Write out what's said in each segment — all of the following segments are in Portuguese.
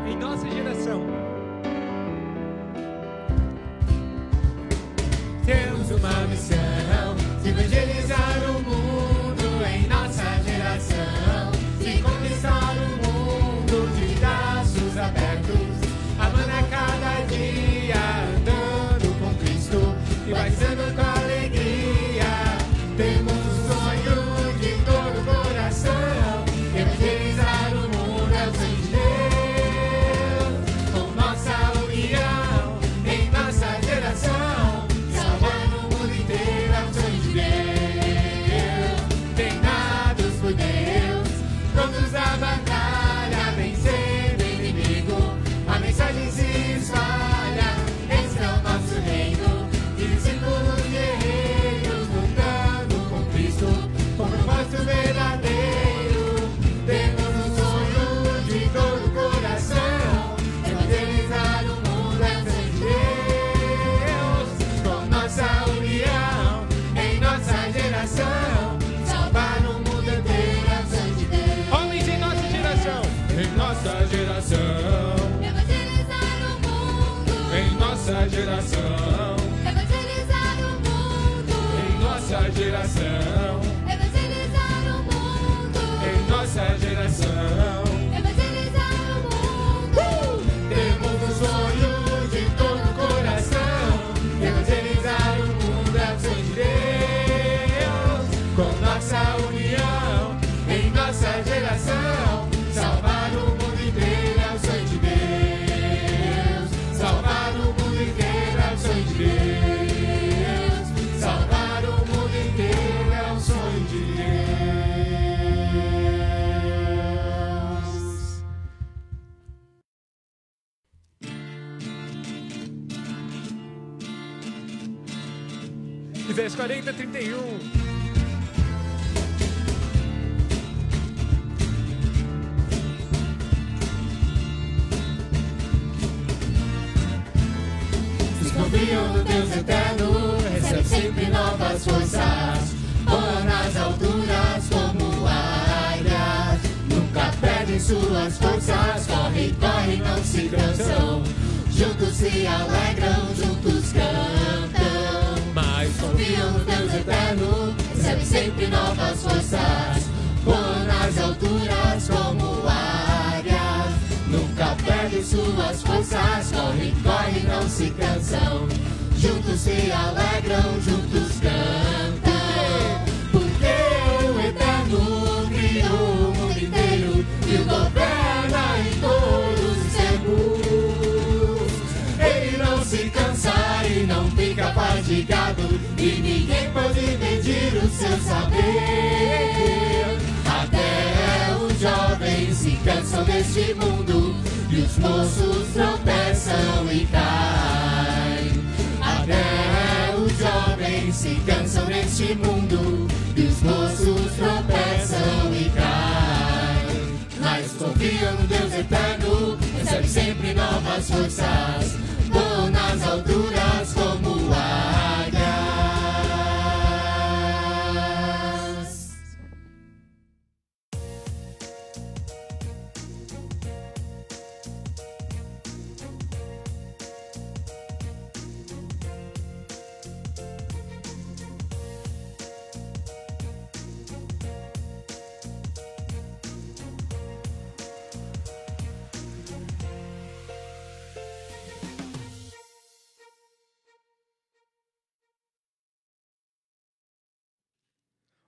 em nossa geração. Temos uma missão de evangelizar o mundo em nossa geração, de conquistar o mundo de braços abertos, amando a cada dia, andando com Cristo e batizando com alegria. Temos um sonho de todo o coração, evangelizar o mundo é o sonho de Deus, com nossa união em nossa geração. Prontos à batalha, vencendo o inimigo, a mensagem se espalha. Esse é o nosso reino, de discípulos guerreiros, lutando com Cristo, com propósito verdadeiro. Temos um sonho de todo o coração, evangelizar o mundo é o sonho de Deus, com nossa união em nossa geração. Nossa geração, evangelizar o mundo. Em nossa geração, Evangelizar o mundo. em nossa geração, Evangelizar o mundo. em nossa geração, Evangelizar o mundo. Temos um sonho de todo o coração, evangelizar o mundo é o sonho de Deus, com nossa união em nossa geração. Salvar o mundo inteiro é o sonho de Deus. Salvar o mundo inteiro é o sonho de Deus. Salvar o mundo inteiro é o sonho de Deus. Isaías 40:31. Confiam no Deus eterno, recebe sempre novas forças, voam nas alturas como águias, nunca perdem suas forças, correm, correm, não se cansam, juntos se alegram, juntos cantam. Mas confiam no Deus eterno, recebe sempre novas forças, voam nas alturas como águias, nunca perdem suas forças, correm, correm, não se cansam, juntos se alegram, juntos cantam. Porque o Eterno criou o mundo inteiro e o governa em todos os tempos. Ele não se cansa e não fica fatigado, e ninguém pode medir o seu saber. Até os jovens se cansam deste mundo, e os moços tropeçam e caem. Até os jovens se cansam deste mundo, e os moços tropeçam e caem. Mas confiam no Deus eterno, recebe sempre novas forças, voam nas alturas como águias.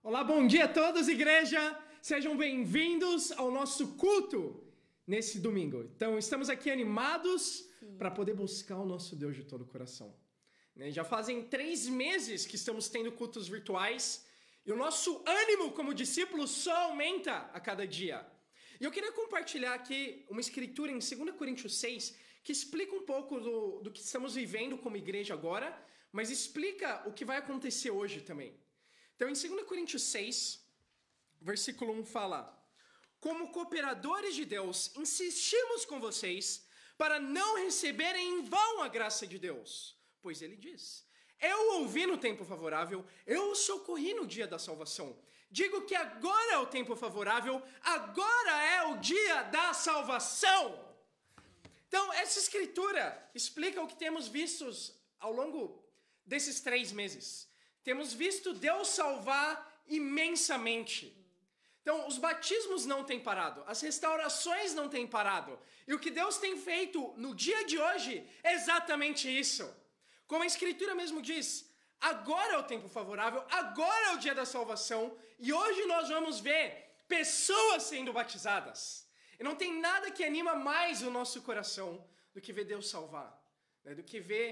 Olá, bom dia a todos, igreja! Sejam bem-vindos ao nosso culto nesse domingo. Então, estamos aqui animados para poder buscar o nosso Deus de todo o coração. Já fazem 3 meses que estamos tendo cultos virtuais e o nosso ânimo como discípulos só aumenta a cada dia. E eu queria compartilhar aqui uma escritura em 2 Coríntios 6 que explica um pouco do que estamos vivendo como igreja agora, mas explica o que vai acontecer hoje também. Então, em 2 Coríntios 6, versículo 1 fala: como cooperadores de Deus, insistimos com vocês para não receberem em vão a graça de Deus. Pois ele diz: eu ouvi no tempo favorável, eu os socorri no dia da salvação. Digo que agora é o tempo favorável, agora é o dia da salvação. Então, essa escritura explica o que temos visto ao longo desses 3 meses. Temos visto Deus salvar imensamente. Então, os batismos não têm parado, as restaurações não têm parado. E o que Deus tem feito no dia de hoje é exatamente isso. Como a Escritura mesmo diz, agora é o tempo favorável, agora é o dia da salvação, e hoje nós vamos ver pessoas sendo batizadas. E não tem nada que anima mais o nosso coração do que ver Deus salvar, né? Do que ver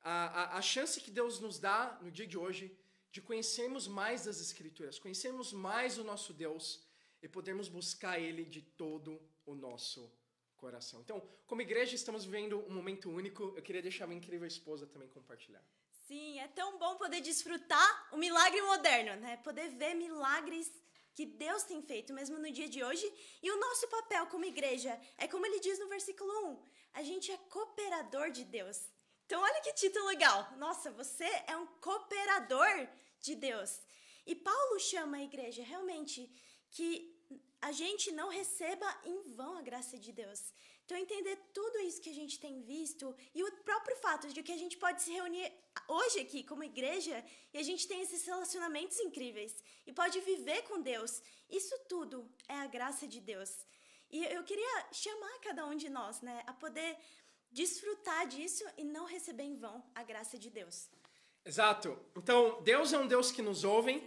a chance que Deus nos dá no dia de hoje de conhecermos mais das Escrituras, conhecermos mais o nosso Deus e podermos buscar Ele de todo o nosso coração. Então, como igreja, estamos vivendo um momento único. Eu queria deixar minha incrível esposa também compartilhar. Sim, é tão bom poder desfrutar o milagre moderno, né? Poder ver milagres que Deus tem feito mesmo no dia de hoje. E o nosso papel como igreja é como ele diz no versículo 1, a gente é cooperador de Deus. Então olha que título legal. Nossa, você é um cooperador de Deus. E Paulo chama a igreja realmente que a gente não receba em vão a graça de Deus. Então entender tudo isso que a gente tem visto e o próprio fato de que a gente pode se reunir hoje aqui como igreja e a gente tem esses relacionamentos incríveis e pode viver com Deus. Isso tudo é a graça de Deus. E eu queria chamar cada um de nós, né, a poder desfrutar disso e não receber em vão a graça de Deus. Exato. Então, Deus é um Deus que nos ouve,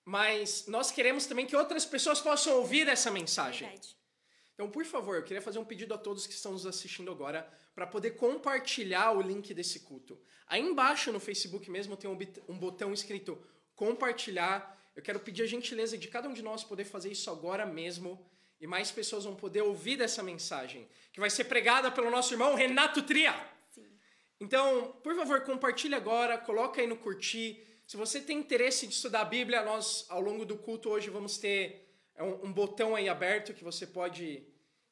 mas nós queremos também que outras pessoas possam ouvir essa mensagem. Verdade. Então, por favor, eu queria fazer um pedido a todos que estão nos assistindo agora para poder compartilhar o link desse culto. Aí embaixo no Facebook mesmo tem um botão escrito compartilhar. Eu quero pedir a gentileza de cada um de nós poder fazer isso agora mesmo e mais pessoas vão poder ouvir dessa mensagem, que vai ser pregada pelo nosso irmão Renato Tria. Sim. Então, por favor, compartilhe agora, coloca aí no curtir. Se você tem interesse de estudar a Bíblia, nós, ao longo do culto hoje, vamos ter um botão aí aberto que você pode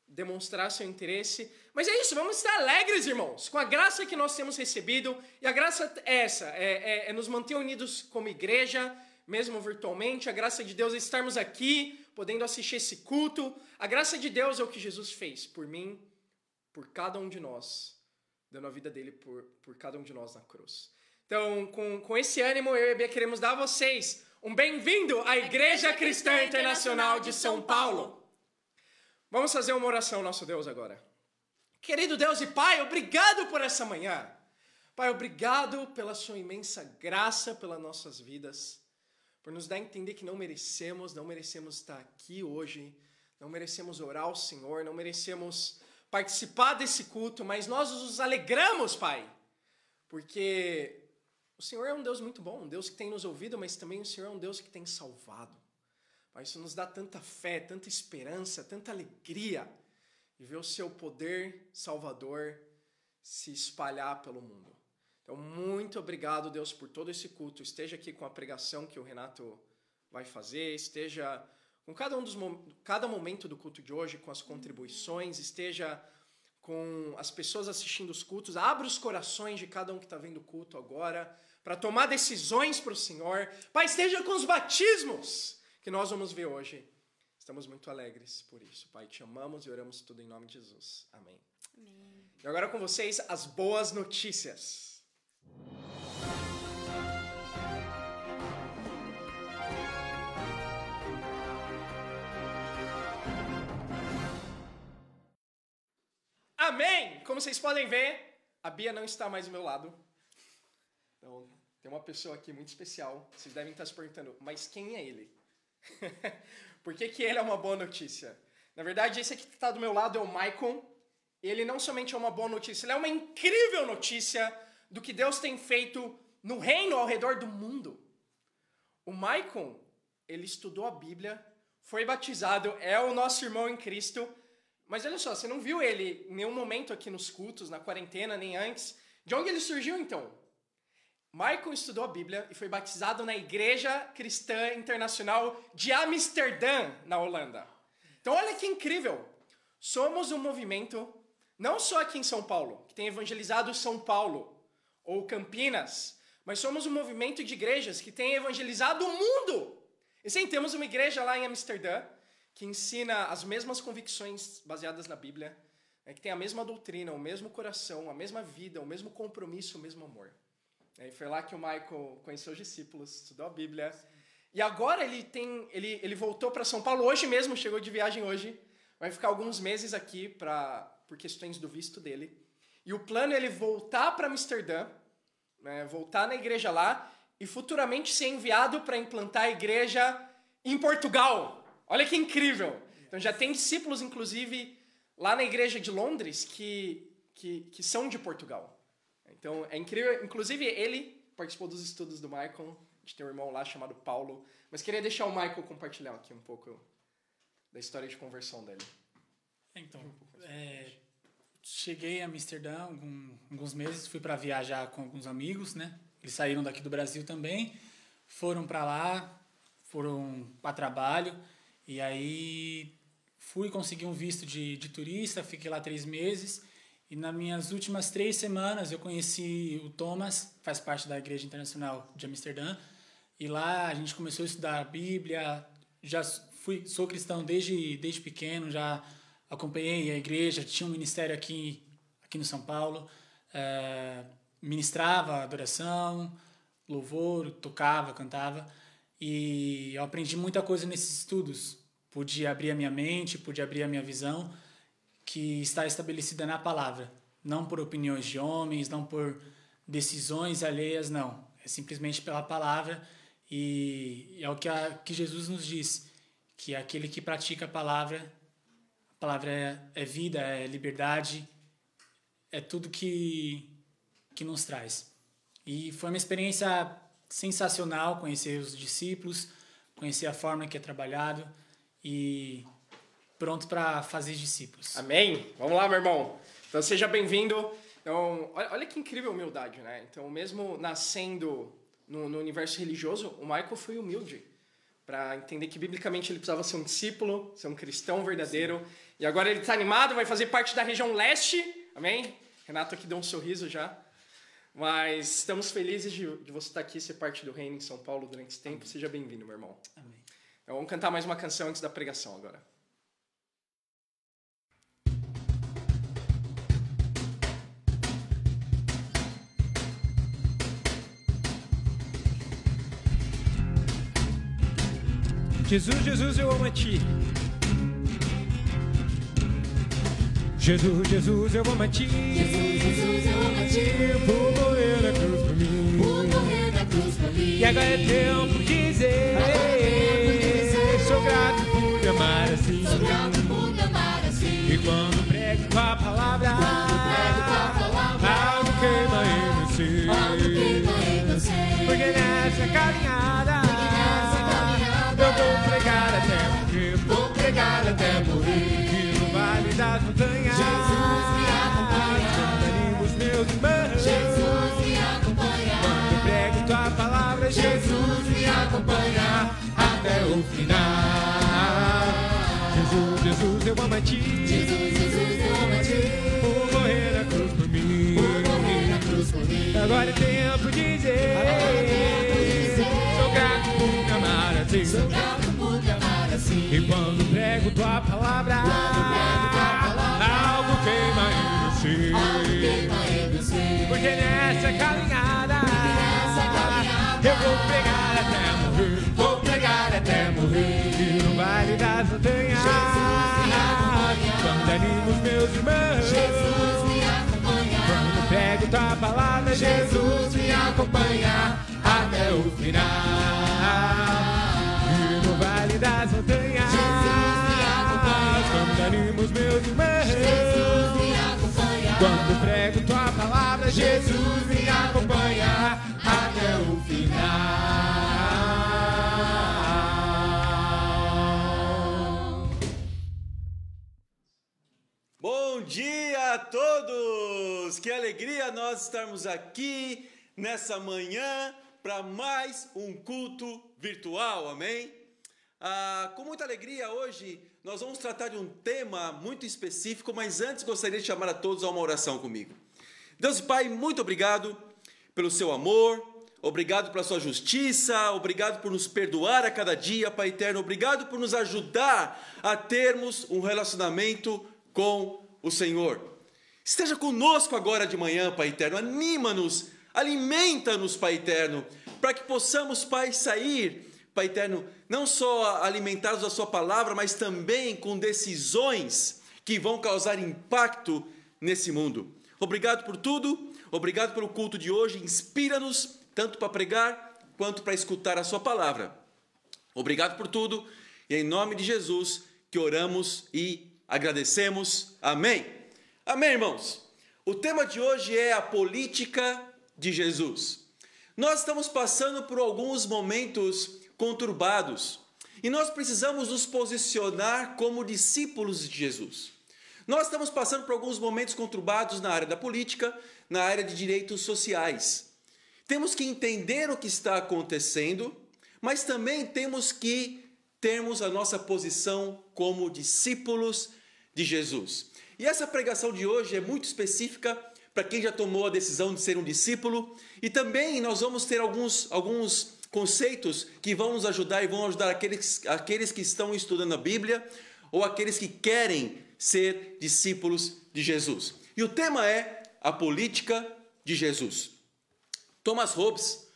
demonstrar seu interesse. Mas é isso, vamos estar alegres, irmãos, com a graça que nós temos recebido. E a graça é essa, é nos manter unidos como igreja, mesmo virtualmente. A graça de Deus é estarmos aqui, podendo assistir esse culto. A graça de Deus é o que Jesus fez por mim, por cada um de nós, dando a vida dele por cada um de nós na cruz. Então, com esse ânimo, eu e a Bia queremos dar a vocês um bem-vindo à Igreja Cristã Internacional de São Paulo. Vamos fazer uma oração ao nosso Deus agora. Querido Deus e Pai, obrigado por essa manhã. Pai, obrigado pela sua imensa graça pelas nossas vidas, por nos dar a entender que não merecemos estar aqui hoje, não merecemos orar ao Senhor, não merecemos participar desse culto, mas nós nos alegramos, Pai, porque o Senhor é um Deus muito bom, um Deus que tem nos ouvido, mas também o Senhor é um Deus que tem salvado. Pai, isso nos dá tanta fé, tanta esperança, tanta alegria de ver o seu poder salvador se espalhar pelo mundo. Então, muito obrigado, Deus, por todo esse culto. Esteja aqui com a pregação que o Renato vai fazer, esteja com cada momento do culto de hoje, com as contribuições, esteja com as pessoas assistindo os cultos. Abra os corações de cada um que está vendo o culto agora para tomar decisões para o Senhor. Pai, esteja com os batismos que nós vamos ver hoje. Estamos muito alegres por isso. Pai, te amamos e oramos tudo em nome de Jesus. Amém. Amém. E agora com vocês as boas notícias. Amém! Como vocês podem ver, a Bia não está mais do meu lado. Então, tem uma pessoa aqui muito especial. Vocês devem estar se perguntando, mas quem é ele? Por que ele é uma boa notícia? Na verdade, esse aqui que está do meu lado é o Maicon. Ele não somente é uma boa notícia, ele é uma incrível notícia do que Deus tem feito no reino ao redor do mundo. O Maicon, ele estudou a Bíblia, foi batizado, é o nosso irmão em Cristo. Mas olha só, você não viu ele em nenhum momento aqui nos cultos, na quarentena, nem antes. De onde ele surgiu, então? Maicon estudou a Bíblia e foi batizado na Igreja Cristã Internacional de Amsterdã, na Holanda. Então olha que incrível. Somos um movimento, não só aqui em São Paulo, que tem evangelizado São Paulo ou Campinas, mas somos um movimento de igrejas que tem evangelizado o mundo. E sim, temos uma igreja lá em Amsterdã, que ensina as mesmas convicções baseadas na Bíblia. que tem a mesma doutrina, o mesmo coração, a mesma vida, o mesmo compromisso, o mesmo amor. E foi lá que o Michael conheceu os discípulos, estudou a Bíblia. E agora ele voltou para São Paulo hoje mesmo, chegou de viagem hoje. Vai ficar alguns meses aqui por questões do visto dele. E o plano é ele voltar para Amsterdã, né, voltar na igreja lá e futuramente ser enviado para implantar a igreja em Portugal. Olha que incrível! Então já tem discípulos, inclusive, lá na igreja de Londres que são de Portugal. Então é incrível. Inclusive ele participou dos estudos do Michael. A gente tem um irmão lá chamado Paulo. Mas queria deixar o Michael compartilhar aqui um pouco da história de conversão dele. Então, cheguei a Amsterdã alguns meses, fui para viajar com alguns amigos, né? Eles saíram daqui do Brasil também, foram para lá, foram para trabalho, e aí fui conseguir um visto de turista, fiquei lá 3 meses, e nas minhas últimas 3 semanas eu conheci o Thomas, faz parte da Igreja Internacional de Amsterdã, e lá a gente começou a estudar a Bíblia, sou cristão desde pequeno, já acompanhei a igreja, tinha um ministério aqui no São Paulo, ministrava adoração, louvor, tocava, cantava, e eu aprendi muita coisa nesses estudos. Pude abrir a minha mente, pude abrir a minha visão, que está estabelecida na palavra, não por opiniões de homens, não por decisões alheias, não. É simplesmente pela palavra, e é o que Jesus nos diz, que aquele que pratica a palavra é vida, é liberdade, é tudo que nos traz. E foi uma experiência sensacional conhecer os discípulos, conhecer a forma que é trabalhado e pronto para fazer discípulos. Amém? Vamos lá, meu irmão. Então seja bem-vindo. Então, olha que incrível humildade, né? Então, mesmo nascendo no universo religioso, o Michael foi humilde para entender que biblicamente ele precisava ser um discípulo, ser um cristão verdadeiro. Sim. E agora ele está animado, vai fazer parte da região leste. Amém? Renato aqui deu um sorriso já. Mas estamos felizes de você estar aqui, ser parte do reino em São Paulo durante esse tempo. Amém. Seja bem-vindo, meu irmão. Amém. Então, vamos cantar mais uma canção antes da pregação agora. Jesus, Jesus, eu amo a Ti. Jesus, Jesus, eu amo a Ti. Jesus, Jesus, eu amo a Ti. Vou morrer na cruz por mim. Vou morrer na cruz por mim. E agora é tempo de dizer, sou grato por me amar assim. Sou grato por me amar assim. E quando prego Tua palavra, algo queima em meu ser. Algo queima em meu ser. Porque nessa caminhada eu vou pregar até morrer. Vou pregar até morrer. E no vale das montanhas Jesus me acompanha. quando animo os meus irmãos. Jesus me acompanha. Quando prego Tua palavra, Jesus me acompanha até o final. Jesus, Jesus, eu amo a Ti. Jesus, Jesus, eu amo a Ti. Vou morrer na cruz por mim. Vou morrer na cruz por mim. Agora é tempo de dizer, sou grato por me amar assim. Sou grato por me amar assim. E quando prego Tua palavra, algo queima em meu ser. Algo queima em meu ser. Porque nessa caminhada eu vou pregar até morrer. Vou pregar até morrer. E no vale das montanhas quando animo os meus irmãos. Jesus me acompanha. Quando prego Tua palavra, Jesus me acompanha até o final. E no vale das montanhas quando animo os meus irmãos. Jesus me acompanha. Quando prego Tua palavra, Jesus me acompanha até o final. Bom dia a todos! Que alegria nós estarmos aqui nessa manhã para mais um culto virtual, amém? Com muita alegria hoje nós vamos tratar de um tema muito específico, mas antes gostaria de chamar a todos a uma oração comigo. Deus e Pai, muito obrigado pelo Seu amor, obrigado pela Sua justiça, obrigado por nos perdoar a cada dia, Pai eterno, obrigado por nos ajudar a termos um relacionamento com o Senhor. Esteja conosco agora de manhã, Pai eterno. Anima-nos, alimenta-nos, Pai eterno, para que possamos, Pai, sair, Pai eterno, não só alimentados da sua palavra, mas também com decisões que vão causar impacto nesse mundo. Obrigado por tudo, obrigado pelo culto de hoje. Inspira-nos tanto para pregar quanto para escutar a sua palavra. Obrigado por tudo, e em nome de Jesus que oramos e agradecemos. Amém. Amém, irmãos. O tema de hoje é a política de Jesus. Nós estamos passando por alguns momentos conturbados e nós precisamos nos posicionar como discípulos de Jesus. Nós estamos passando por alguns momentos conturbados na área da política, na área de direitos sociais. Temos que entender o que está acontecendo, mas também temos que termos a nossa posição como discípulos de Jesus. E essa pregação de hoje é muito específica para quem já tomou a decisão de ser um discípulo, e também nós vamos ter alguns conceitos que vão nos ajudar e vão ajudar aqueles que estão estudando a Bíblia ou aqueles que querem ser discípulos de Jesus. E o tema é a política de Jesus. Thomas Hobbes,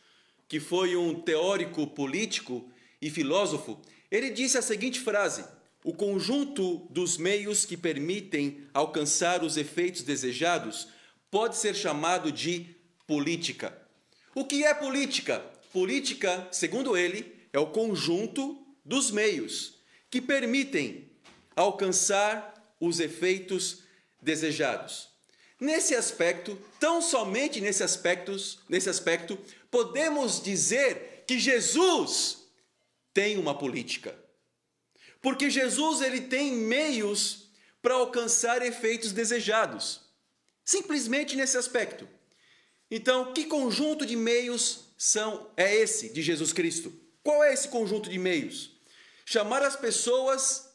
que foi um teórico político e filósofo, ele disse a seguinte frase: o conjunto dos meios que permitem alcançar os efeitos desejados pode ser chamado de política. O que é política? Política, segundo ele, é o conjunto dos meios que permitem alcançar os efeitos desejados. Nesse aspecto, tão somente nesse aspecto, podemos dizer que Jesus tem uma política. Porque Jesus ele tem meios para alcançar efeitos desejados. Simplesmente nesse aspecto. Então, que conjunto de meios é esse de Jesus Cristo? Qual é esse conjunto de meios? Chamar as pessoas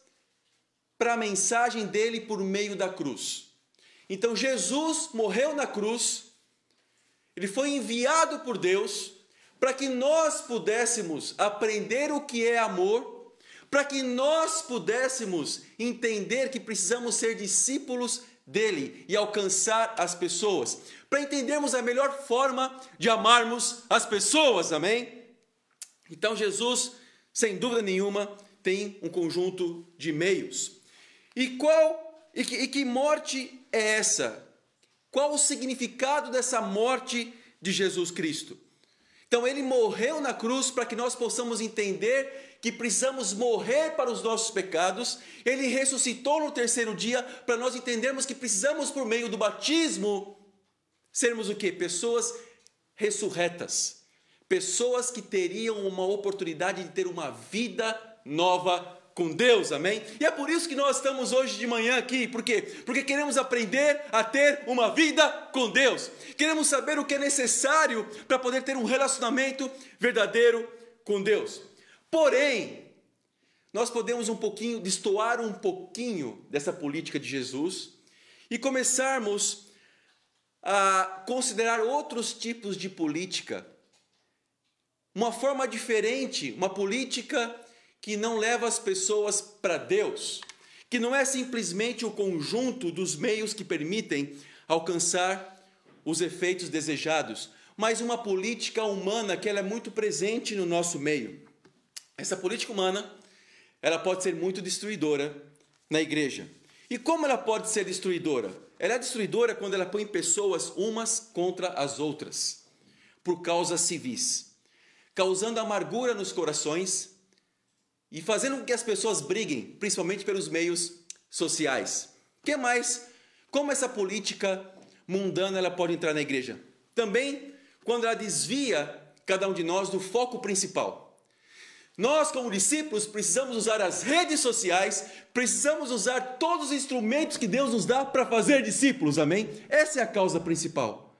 para a mensagem dele por meio da cruz. Então, Jesus morreu na cruz, ele foi enviado por Deus para que nós pudéssemos aprender o que é amor, para que nós pudéssemos entender que precisamos ser discípulos dele e alcançar as pessoas, para entendermos a melhor forma de amarmos as pessoas, amém? Então Jesus, sem dúvida nenhuma, tem um conjunto de meios. E que morte é essa? Qual o significado dessa morte de Jesus Cristo? Então ele morreu na cruz para que nós possamos entender que precisamos morrer para os nossos pecados. Ele ressuscitou no terceiro dia para nós entendermos que precisamos, por meio do batismo, sermos o quê? Pessoas ressurretas. Pessoas que teriam uma oportunidade de ter uma vida nova com Deus, amém? E é por isso que nós estamos hoje de manhã aqui. Por quê? Porque queremos aprender a ter uma vida com Deus. Queremos saber o que é necessário para poder ter um relacionamento verdadeiro com Deus. Porém, nós podemos destoar um pouquinho dessa política de Jesus e começarmos a considerar outros tipos de política. Uma forma diferente, uma política que não leva as pessoas para Deus, que não é simplesmente o conjunto dos meios que permitem alcançar os efeitos desejados, mas uma política humana que ela é muito presente no nosso meio. Essa política humana, ela pode ser muito destruidora na igreja. E como ela pode ser destruidora? Ela é destruidora quando ela põe pessoas umas contra as outras, por causas civis, causando amargura nos corações e fazendo com que as pessoas briguem, principalmente pelos meios sociais. O que mais? Como essa política mundana ela pode entrar na igreja? Também quando ela desvia cada um de nós do foco principal. Nós, como discípulos, precisamos usar as redes sociais, precisamos usar todos os instrumentos que Deus nos dá para fazer discípulos, amém? Essa é a causa principal.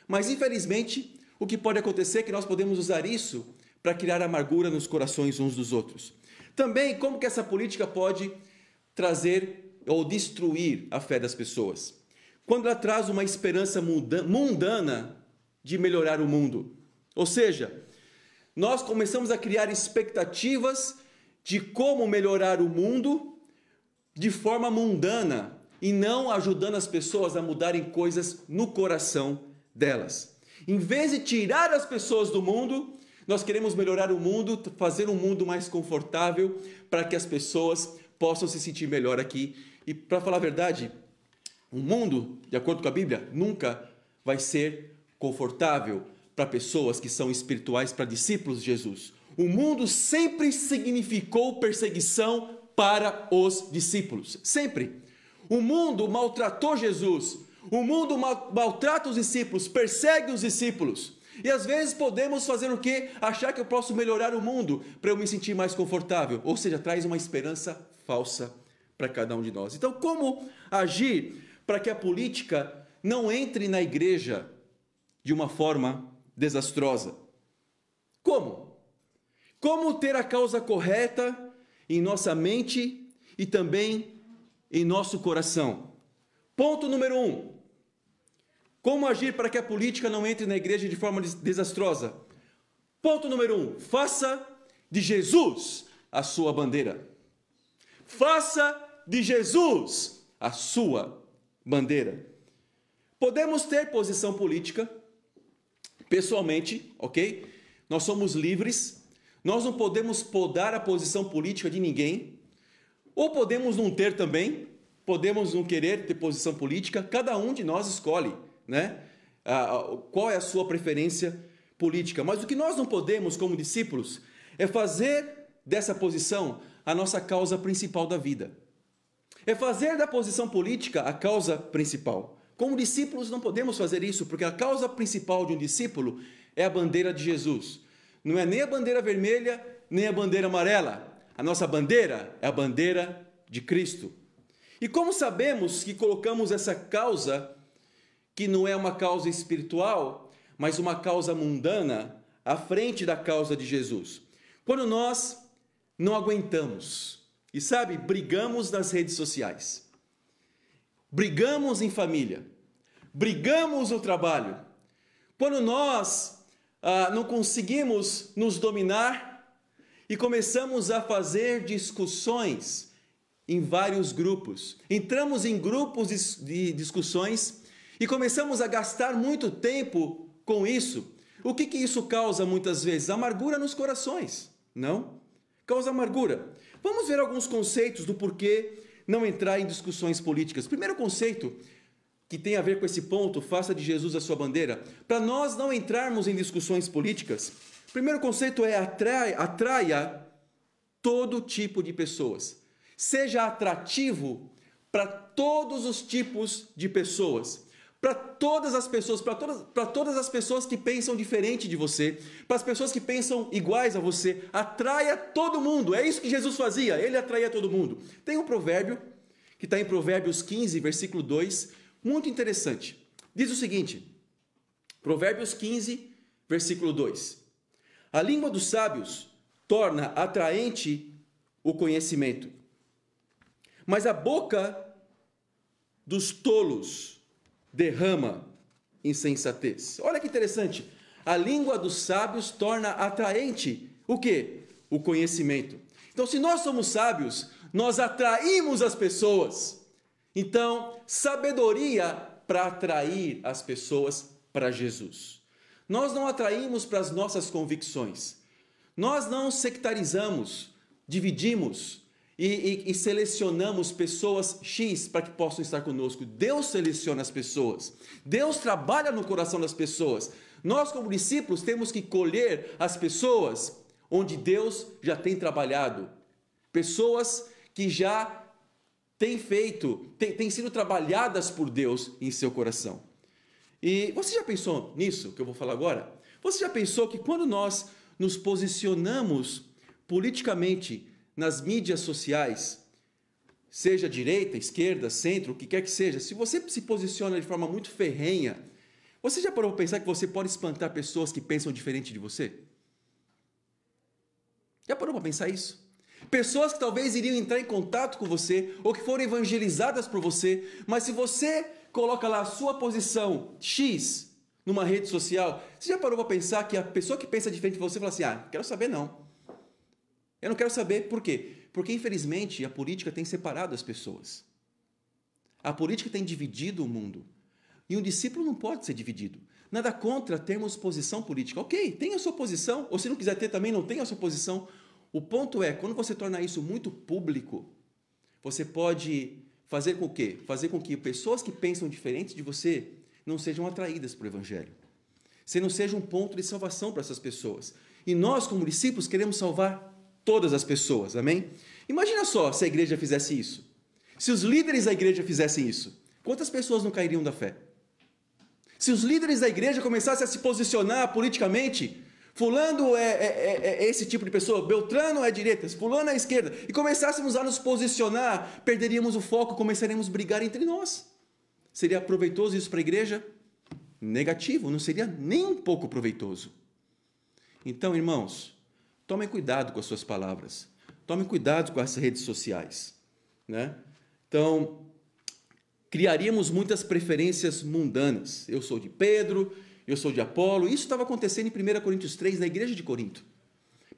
Mas, infelizmente, o que pode acontecer é que nós podemos usar isso para criar amargura nos corações uns dos outros. Também, como que essa política pode trazer ou destruir a fé das pessoas? Quando ela traz uma esperança mundana de melhorar o mundo. Ou seja, nós começamos a criar expectativas de como melhorar o mundo de forma mundana e não ajudando as pessoas a mudarem coisas no coração delas. Em vez de tirar as pessoas do mundo, nós queremos melhorar o mundo, fazer um mundo mais confortável para que as pessoas possam se sentir melhor aqui. E para falar a verdade, o mundo, de acordo com a Bíblia, nunca vai ser confortável para pessoas que são espirituais, para discípulos de Jesus. O mundo sempre significou perseguição para os discípulos. Sempre. O mundo maltratou Jesus. O mundo maltrata os discípulos, persegue os discípulos. E às vezes podemos fazer o quê? Achar que eu posso melhorar o mundo para eu me sentir mais confortável. Ou seja, traz uma esperança falsa para cada um de nós. Então, como agir para que a política não entre na igreja de uma forma desastrosa? Como? Como ter a causa correta em nossa mente e também em nosso coração? Ponto número 1. Como agir para que a política não entre na igreja de forma desastrosa? Ponto número 1. Faça de Jesus a sua bandeira. Faça de Jesus a sua bandeira. Podemos ter posição política, pessoalmente, ok? Nós somos livres, nós não podemos podar a posição política de ninguém, ou podemos não ter também, podemos não querer ter posição política, cada um de nós escolhe, né? Qual é a sua preferência política. Mas o que nós não podemos, como discípulos, é fazer dessa posição a nossa causa principal da vida. É fazer da posição política a causa principal. Como discípulos não podemos fazer isso, porque a causa principal de um discípulo é a bandeira de Jesus. Não é nem a bandeira vermelha, nem a bandeira amarela. A nossa bandeira é a bandeira de Cristo. E como sabemos que colocamos essa causa, que não é uma causa espiritual, mas uma causa mundana, à frente da causa de Jesus? Quando nós não aguentamos, e sabe, brigamos nas redes sociais, brigamos em família, brigamos no trabalho, quando nós não conseguimos nos dominar e começamos a fazer discussões em vários grupos, entramos em grupos de discussões e começamos a gastar muito tempo com isso. O que isso causa muitas vezes? Amargura nos corações, não? Causa amargura. Vamos ver alguns conceitos do porquê não entrar em discussões políticas. Primeiro conceito que tem a ver com esse ponto, faça de Jesus a sua bandeira. Para nós não entrarmos em discussões políticas, o primeiro conceito é atraia todo tipo de pessoas. Seja atrativo para todos os tipos de pessoas. Para todas as pessoas, para todas as pessoas que pensam diferente de você, para as pessoas que pensam iguais a você, atraia todo mundo. É isso que Jesus fazia, ele atraía todo mundo. Tem um provérbio, que está em Provérbios 15, versículo 2, muito interessante. Diz o seguinte, Provérbios 15, versículo 2. A língua dos sábios torna atraente o conhecimento, mas a boca dos tolos derrama insensatez. Olha que interessante. A língua dos sábios torna atraente o quê? O conhecimento. Então, se nós somos sábios, nós atraímos as pessoas. Então, sabedoria para atrair as pessoas para Jesus. Nós não atraímos para as nossas convicções. Nós não sectarizamos, dividimos e selecionamos pessoas X para que possam estar conosco. Deus seleciona as pessoas. Deus trabalha no coração das pessoas. Nós, como discípulos, temos que colher as pessoas onde Deus já tem trabalhado. Pessoas que já têm sido trabalhadas por Deus em seu coração. E você já pensou nisso que eu vou falar agora? Você já pensou que quando nós nos posicionamos politicamente nas mídias sociais, seja direita, esquerda, centro, o que quer que seja, se você se posiciona de forma muito ferrenha, você já parou para pensar que você pode espantar pessoas que pensam diferente de você? Já parou para pensar isso? Pessoas que talvez iriam entrar em contato com você ou que foram evangelizadas por você, mas se você coloca lá a sua posição X numa rede social, você já parou para pensar que a pessoa que pensa diferente de você fala assim, não quero saber não. Eu não quero saber por quê? Porque, infelizmente, a política tem separado as pessoas. A política tem dividido o mundo. E um discípulo não pode ser dividido. Nada contra termos posição política. Ok, tenha a sua posição, ou se não quiser ter também, não tenha a sua posição. O ponto é, quando você torna isso muito público, você pode fazer com que? Fazer com que pessoas que pensam diferente de você não sejam atraídas para o Evangelho. Você não seja um ponto de salvação para essas pessoas. E nós, como discípulos, queremos salvar todas as pessoas, amém? Imagina só se a igreja fizesse isso. Se os líderes da igreja fizessem isso, quantas pessoas não cairiam da fé? Se os líderes da igreja começassem a se posicionar politicamente, fulano é esse tipo de pessoa, Beltrano é direita, fulano é esquerda, e começássemos a nos posicionar, perderíamos o foco, começaríamos a brigar entre nós. Seria proveitoso isso para a igreja? Negativo, não seria nem um pouco proveitoso. Então, irmãos, tomem cuidado com as suas palavras, tomem cuidado com as redes sociais, né? Então, criaríamos muitas preferências mundanas. Eu sou de Pedro, eu sou de Apolo. Isso estava acontecendo em 1 Coríntios 3, na igreja de Corinto.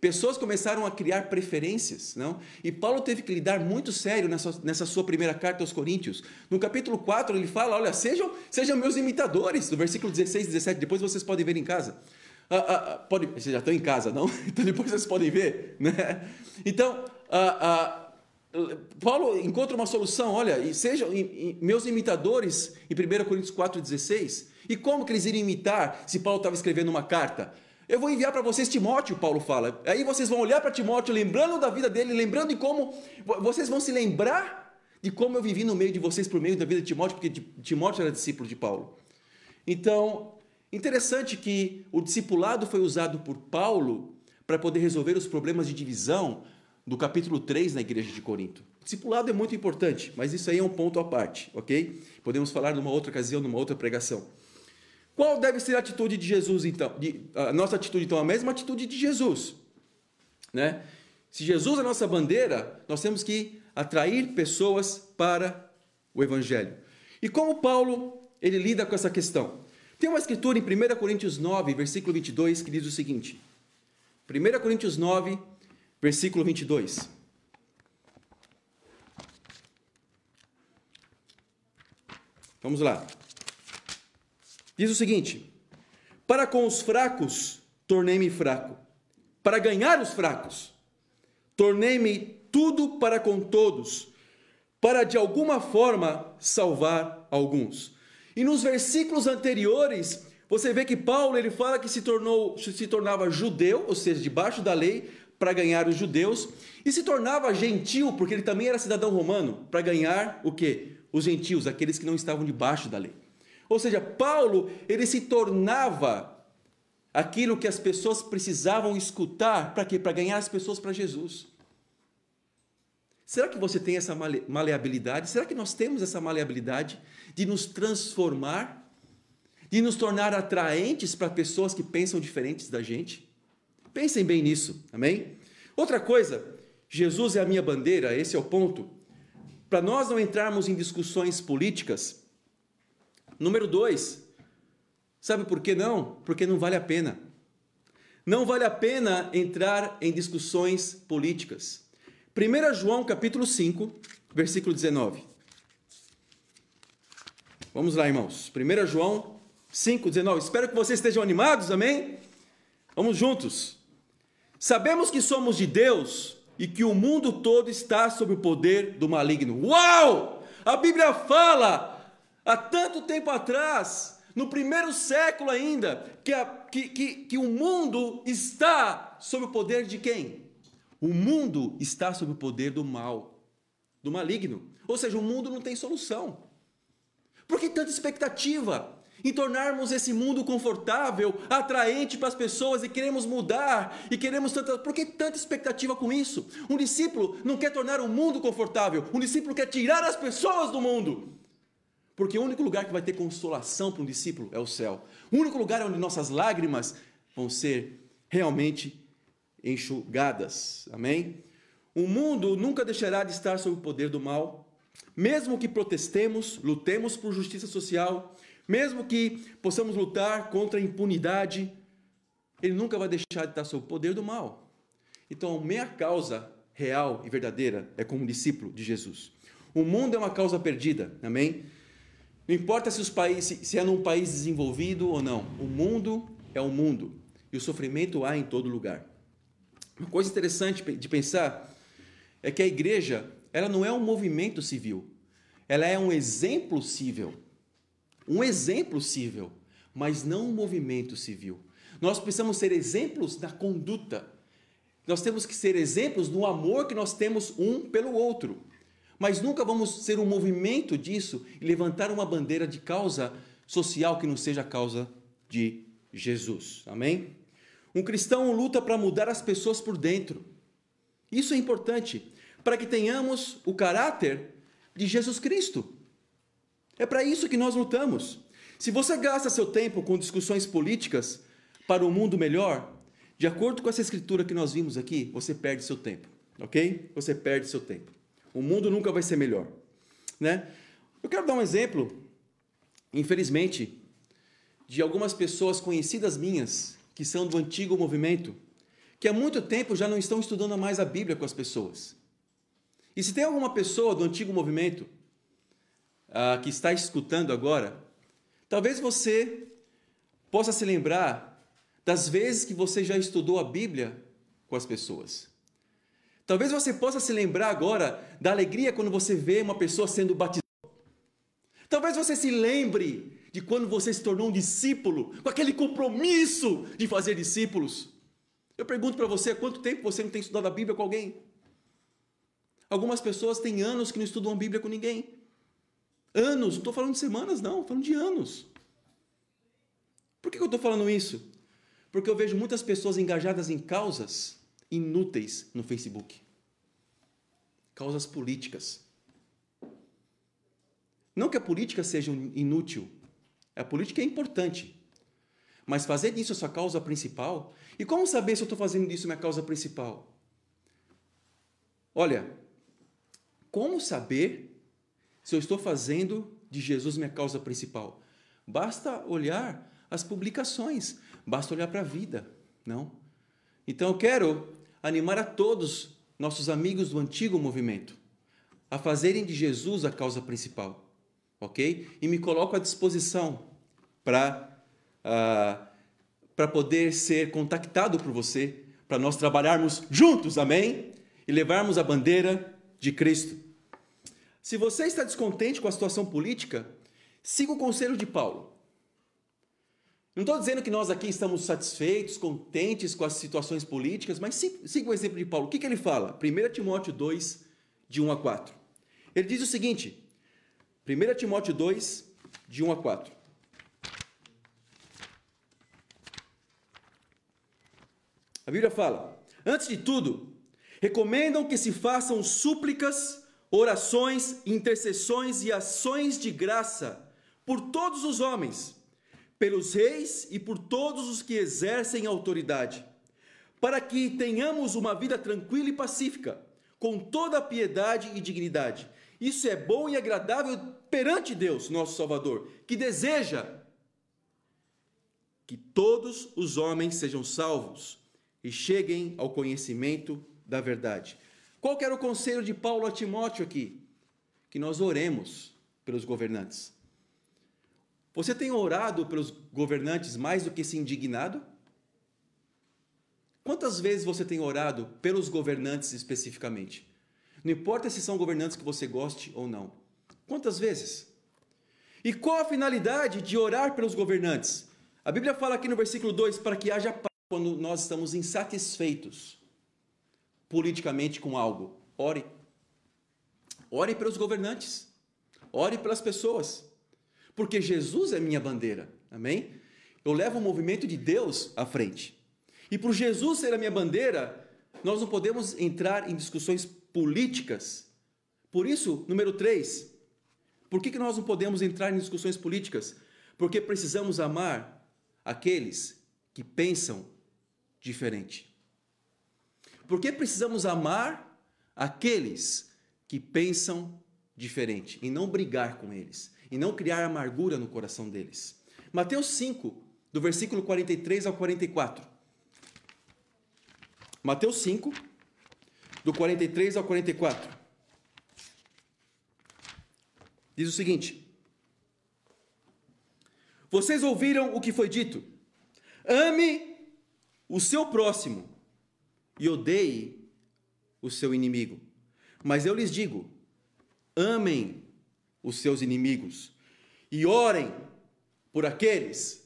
Pessoas começaram a criar preferências, não? E Paulo teve que lidar muito sério nessa sua primeira carta aos Coríntios. No capítulo 4, ele fala, olha, sejam meus imitadores, no versículo 16 e 17, depois vocês podem ver em casa. Vocês já estão em casa, não? Então depois vocês podem ver, né? Então, Paulo encontra uma solução, olha, e sejam meus imitadores em 1 Coríntios 4,16. E como que eles iriam imitar se Paulo estava escrevendo uma carta? Eu vou enviar para vocês Timóteo, Paulo fala. Aí vocês vão olhar para Timóteo, lembrando da vida dele, lembrando de como... Vocês vão se lembrar de como eu vivi no meio de vocês, por meio da vida de Timóteo, porque Timóteo era discípulo de Paulo. Então, interessante que o discipulado foi usado por Paulo para poder resolver os problemas de divisão do capítulo 3 na igreja de Corinto. O discipulado é muito importante, mas isso aí é um ponto à parte, ok? Podemos falar numa outra ocasião, numa outra pregação. Qual deve ser a atitude de Jesus, então? A nossa atitude, então, é a mesma atitude de Jesus, né? Se Jesus é a nossa bandeira, nós temos que atrair pessoas para o Evangelho. E como Paulo, ele lida com essa questão? Tem uma escritura em 1 Coríntios 9, versículo 22, que diz o seguinte. 1 Coríntios 9, versículo 22. Vamos lá. Diz o seguinte: para com os fracos, tornei-me fraco. Para ganhar os fracos, tornei-me tudo para com todos, para de alguma forma salvar alguns. E nos versículos anteriores, você vê que Paulo ele fala que se tornava judeu, ou seja, debaixo da lei, para ganhar os judeus, e se tornava gentil, porque ele também era cidadão romano, para ganhar o quê? Os gentios, aqueles que não estavam debaixo da lei. Ou seja, Paulo, ele se tornava aquilo que as pessoas precisavam escutar, para quê? Para ganhar as pessoas para Jesus. Será que você tem essa maleabilidade? Será que nós temos essa maleabilidade de nos transformar, de nos tornar atraentes para pessoas que pensam diferentes da gente? Pensem bem nisso, amém? Outra coisa, Jesus é a minha bandeira, esse é o ponto. Para nós não entrarmos em discussões políticas, número 2, sabe por que não? Porque não vale a pena. Não vale a pena entrar em discussões políticas. 1 João capítulo 5, versículo 19. Vamos lá, irmãos. 1 João 5, 19. Espero que vocês estejam animados, amém? Vamos juntos. Sabemos que somos de Deus e que o mundo todo está sob o poder do maligno. Uau! A Bíblia fala, há tanto tempo atrás, no primeiro século ainda, que o mundo está sob o poder de quem? O mundo está sob o poder do mal, do maligno. Ou seja, o mundo não tem solução. Por que tanta expectativa em tornarmos esse mundo confortável, atraente para as pessoas e queremos mudar, e queremos tanta... Por que tanta expectativa com isso? Um discípulo não quer tornar o mundo confortável, um discípulo quer tirar as pessoas do mundo. Porque o único lugar que vai ter consolação para um discípulo é o céu. O único lugar onde nossas lágrimas vão ser realmente enxugadas. Amém? O mundo nunca deixará de estar sob o poder do mal. Mesmo que protestemos, lutemos por justiça social, mesmo que possamos lutar contra a impunidade, ele nunca vai deixar de estar sob o poder do mal. Então, a minha causa real e verdadeira é como discípulo de Jesus. O mundo é uma causa perdida, amém? Não importa se é num país desenvolvido ou não, o mundo é o mundo e o sofrimento há em todo lugar. Uma coisa interessante de pensar é que a igreja, ela não é um movimento civil, ela é um exemplo civil, mas não um movimento civil. Nós precisamos ser exemplos da conduta, nós temos que ser exemplos no amor que nós temos um pelo outro, mas nunca vamos ser um movimento disso e levantar uma bandeira de causa social que não seja a causa de Jesus, amém? Um cristão luta para mudar as pessoas por dentro. Isso é importante, para que tenhamos o caráter de Jesus Cristo. É para isso que nós lutamos. Se você gasta seu tempo com discussões políticas para um mundo melhor, de acordo com essa escritura que nós vimos aqui, você perde seu tempo, ok? Você perde seu tempo. O mundo nunca vai ser melhor, né? Eu quero dar um exemplo, infelizmente, de algumas pessoas conhecidas minhas, que são do antigo movimento, que há muito tempo já não estão estudando mais a Bíblia com as pessoas. E se tem alguma pessoa do antigo movimento que está escutando agora, talvez você possa se lembrar das vezes que você já estudou a Bíblia com as pessoas. Talvez você possa se lembrar agora da alegria quando você vê uma pessoa sendo batizada. Talvez você se lembre de quando você se tornou um discípulo, com aquele compromisso de fazer discípulos. Eu pergunto para você, há quanto tempo você não tem estudado a Bíblia com alguém? Algumas pessoas têm anos que não estudam a Bíblia com ninguém. Anos, não estou falando de semanas não, estou falando de anos. Por que eu estou falando isso? Porque eu vejo muitas pessoas engajadas em causas inúteis no Facebook. Causas políticas. Não que a política seja inútil. A política é importante. Mas fazer disso a sua causa principal... E como saber se eu estou fazendo disso minha causa principal? Olha, como saber se eu estou fazendo de Jesus minha causa principal? Basta olhar as publicações. Basta olhar para a vida, não? Então eu quero animar a todos nossos amigos do antigo movimento a fazerem de Jesus a causa principal, ok? E me coloco à disposição para poder ser contactado por você, para nós trabalharmos juntos, amém? E levarmos a bandeira de Cristo. Se você está descontente com a situação política, siga o conselho de Paulo. Não estou dizendo que nós aqui estamos satisfeitos, contentes com as situações políticas, mas siga o exemplo de Paulo. O que ele fala? 1 Timóteo 2, de 1 a 4. Ele diz o seguinte, 1 Timóteo 2, de 1 a 4. A Bíblia fala, antes de tudo, recomendam que se façam súplicas, orações, intercessões e ações de graça por todos os homens, pelos reis e por todos os que exercem autoridade, para que tenhamos uma vida tranquila e pacífica, com toda a piedade e dignidade. Isso é bom e agradável perante Deus, nosso Salvador, que deseja que todos os homens sejam salvos e cheguem ao conhecimento da verdade. Qual que era o conselho de Paulo a Timóteo aqui? Que nós oremos pelos governantes. Você tem orado pelos governantes mais do que se indignado? Quantas vezes você tem orado pelos governantes especificamente? Não importa se são governantes que você goste ou não. Quantas vezes? E qual a finalidade de orar pelos governantes? A Bíblia fala aqui no versículo 2, para que haja paz quando nós estamos insatisfeitos politicamente com algo. Ore. Ore pelos governantes. Ore pelas pessoas. Porque Jesus é minha bandeira, amém? Eu levo o movimento de Deus à frente. E por Jesus ser a minha bandeira, nós não podemos entrar em discussões políticas. Por isso, número 3, por que nós não podemos entrar em discussões políticas? Porque precisamos amar aqueles que pensam diferente. Por que precisamos amar aqueles que pensam diferente e não brigar com eles? E não criar amargura no coração deles. Mateus 5, do versículo 43 ao 44. Mateus 5, do 43 ao 44. Diz o seguinte: vocês ouviram o que foi dito: ame o seu próximo e odeie o seu inimigo. Mas eu lhes digo: amem os seus inimigos e orem por aqueles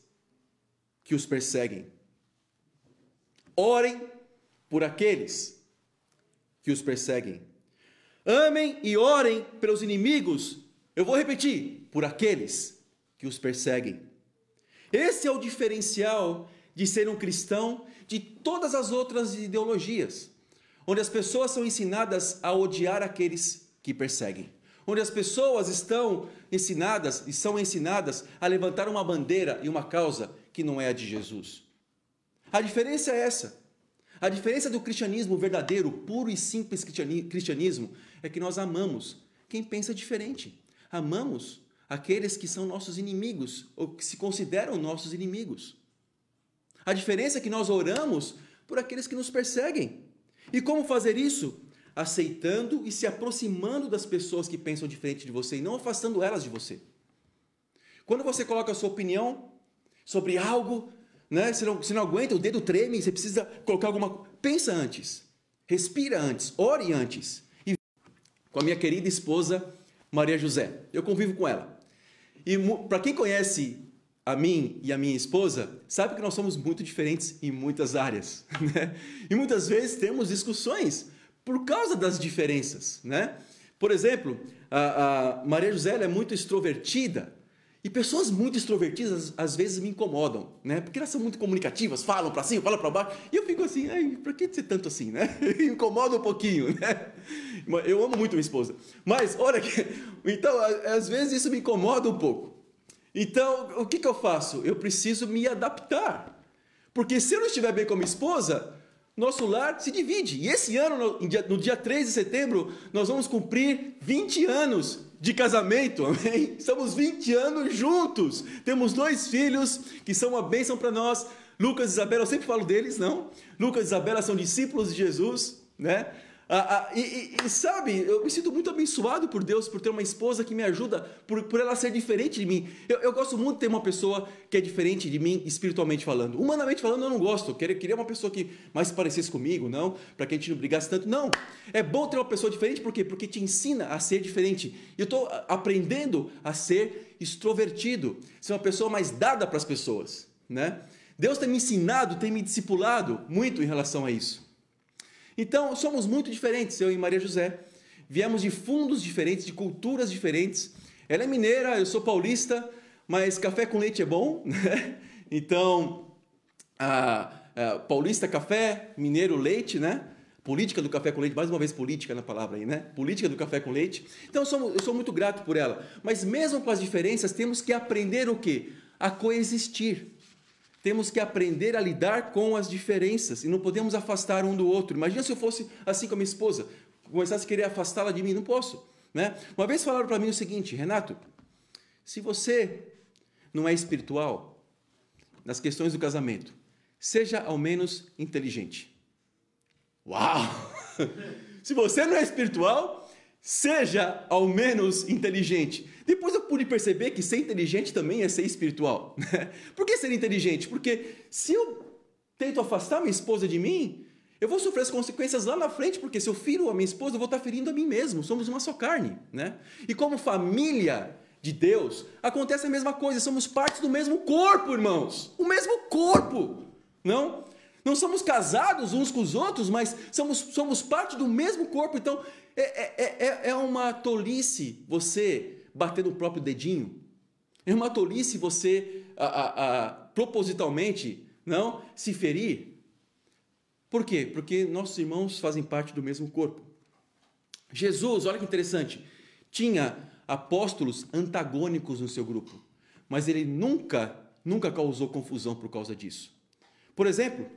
que os perseguem. Orem por aqueles que os perseguem. Amem e orem pelos inimigos. Eu vou repetir: por aqueles que os perseguem. Esse é o diferencial de ser um cristão de todas as outras ideologias, onde as pessoas são ensinadas a odiar aqueles que perseguem, onde as pessoas estão ensinadas e são ensinadas a levantar uma bandeira e uma causa que não é a de Jesus. A diferença é essa. A diferença do cristianismo verdadeiro, puro e simples cristianismo, é que nós amamos quem pensa diferente. Amamos aqueles que são nossos inimigos, ou que se consideram nossos inimigos. A diferença é que nós oramos por aqueles que nos perseguem. E como fazer isso? Aceitando e se aproximando das pessoas que pensam diferente de você e não afastando elas de você. Quando você coloca a sua opinião sobre algo, né, você não aguenta, o dedo treme, você precisa colocar alguma coisa. Pensa antes, respira antes, ore antes. E com a minha querida esposa Maria José, eu convivo com ela. E para quem conhece a mim e a minha esposa, sabe que nós somos muito diferentes em muitas áreas, né? E muitas vezes temos discussões por causa das diferenças, né? Por exemplo, a Maria José ela é muito extrovertida, e pessoas muito extrovertidas às vezes me incomodam, né? Porque elas são muito comunicativas, falam para cima, falam para baixo, e eu fico assim, por que ser tanto assim, né? Incomoda um pouquinho, né? Eu amo muito minha esposa, mas olha que, então às vezes isso me incomoda um pouco. Então, o que eu faço? Eu preciso me adaptar, porque se eu não estiver bem com a minha esposa, nosso lar se divide. E esse ano, no dia 3 de setembro, nós vamos cumprir 20 anos de casamento, amém? Estamos 20 anos juntos. Temos 2 filhos que são uma bênção para nós. Lucas e Isabela, eu sempre falo deles, não? Lucas e Isabela são discípulos de Jesus, né? E sabe, eu me sinto muito abençoado por Deus, por ter uma esposa que me ajuda, por ela ser diferente de mim. Eu gosto muito de ter uma pessoa que é diferente de mim, espiritualmente falando. Humanamente falando, eu não gosto. Eu queria uma pessoa que mais se parecesse comigo, não, para que a gente não brigasse tanto. Não, é bom ter uma pessoa diferente, por quê? Porque te ensina a ser diferente. Eu estou aprendendo a ser extrovertido, ser uma pessoa mais dada para as pessoas, né? Deus tem me ensinado, tem me discipulado muito em relação a isso. Então, somos muito diferentes, eu e Maria José. Viemos de fundos diferentes, de culturas diferentes. Ela é mineira, eu sou paulista, mas café com leite é bom, né? Então, paulista café, mineiro leite, né? Política do café com leite, mais uma vez política na palavra aí, né? Política do café com leite. Então, eu sou muito grato por ela. Mas mesmo com as diferenças, temos que aprender o quê? A coexistir. Temos que aprender a lidar com as diferenças e não podemos afastar um do outro. Imagina se eu fosse assim com a minha esposa, começasse a querer afastá-la de mim, não posso, né? Uma vez falaram para mim o seguinte: Renato, se você não é espiritual nas questões do casamento, seja ao menos inteligente. Uau! Se você não é espiritual, seja ao menos inteligente. Depois eu pude perceber que ser inteligente também é ser espiritual. Por que ser inteligente? Porque se eu tento afastar minha esposa de mim, eu vou sofrer as consequências lá na frente, porque se eu firo a minha esposa, eu vou estar ferindo a mim mesmo. Somos uma só carne, né? E como família de Deus, acontece a mesma coisa. Somos partes do mesmo corpo, irmãos. O mesmo corpo, não? Não somos casados uns com os outros, mas somos parte do mesmo corpo. Então, é uma tolice você bater no próprio dedinho. É uma tolice você propositalmente não se ferir. Por quê? Porque nossos irmãos fazem parte do mesmo corpo. Jesus, olha que interessante, tinha apóstolos antagônicos no seu grupo, mas ele nunca causou confusão por causa disso. Por exemplo,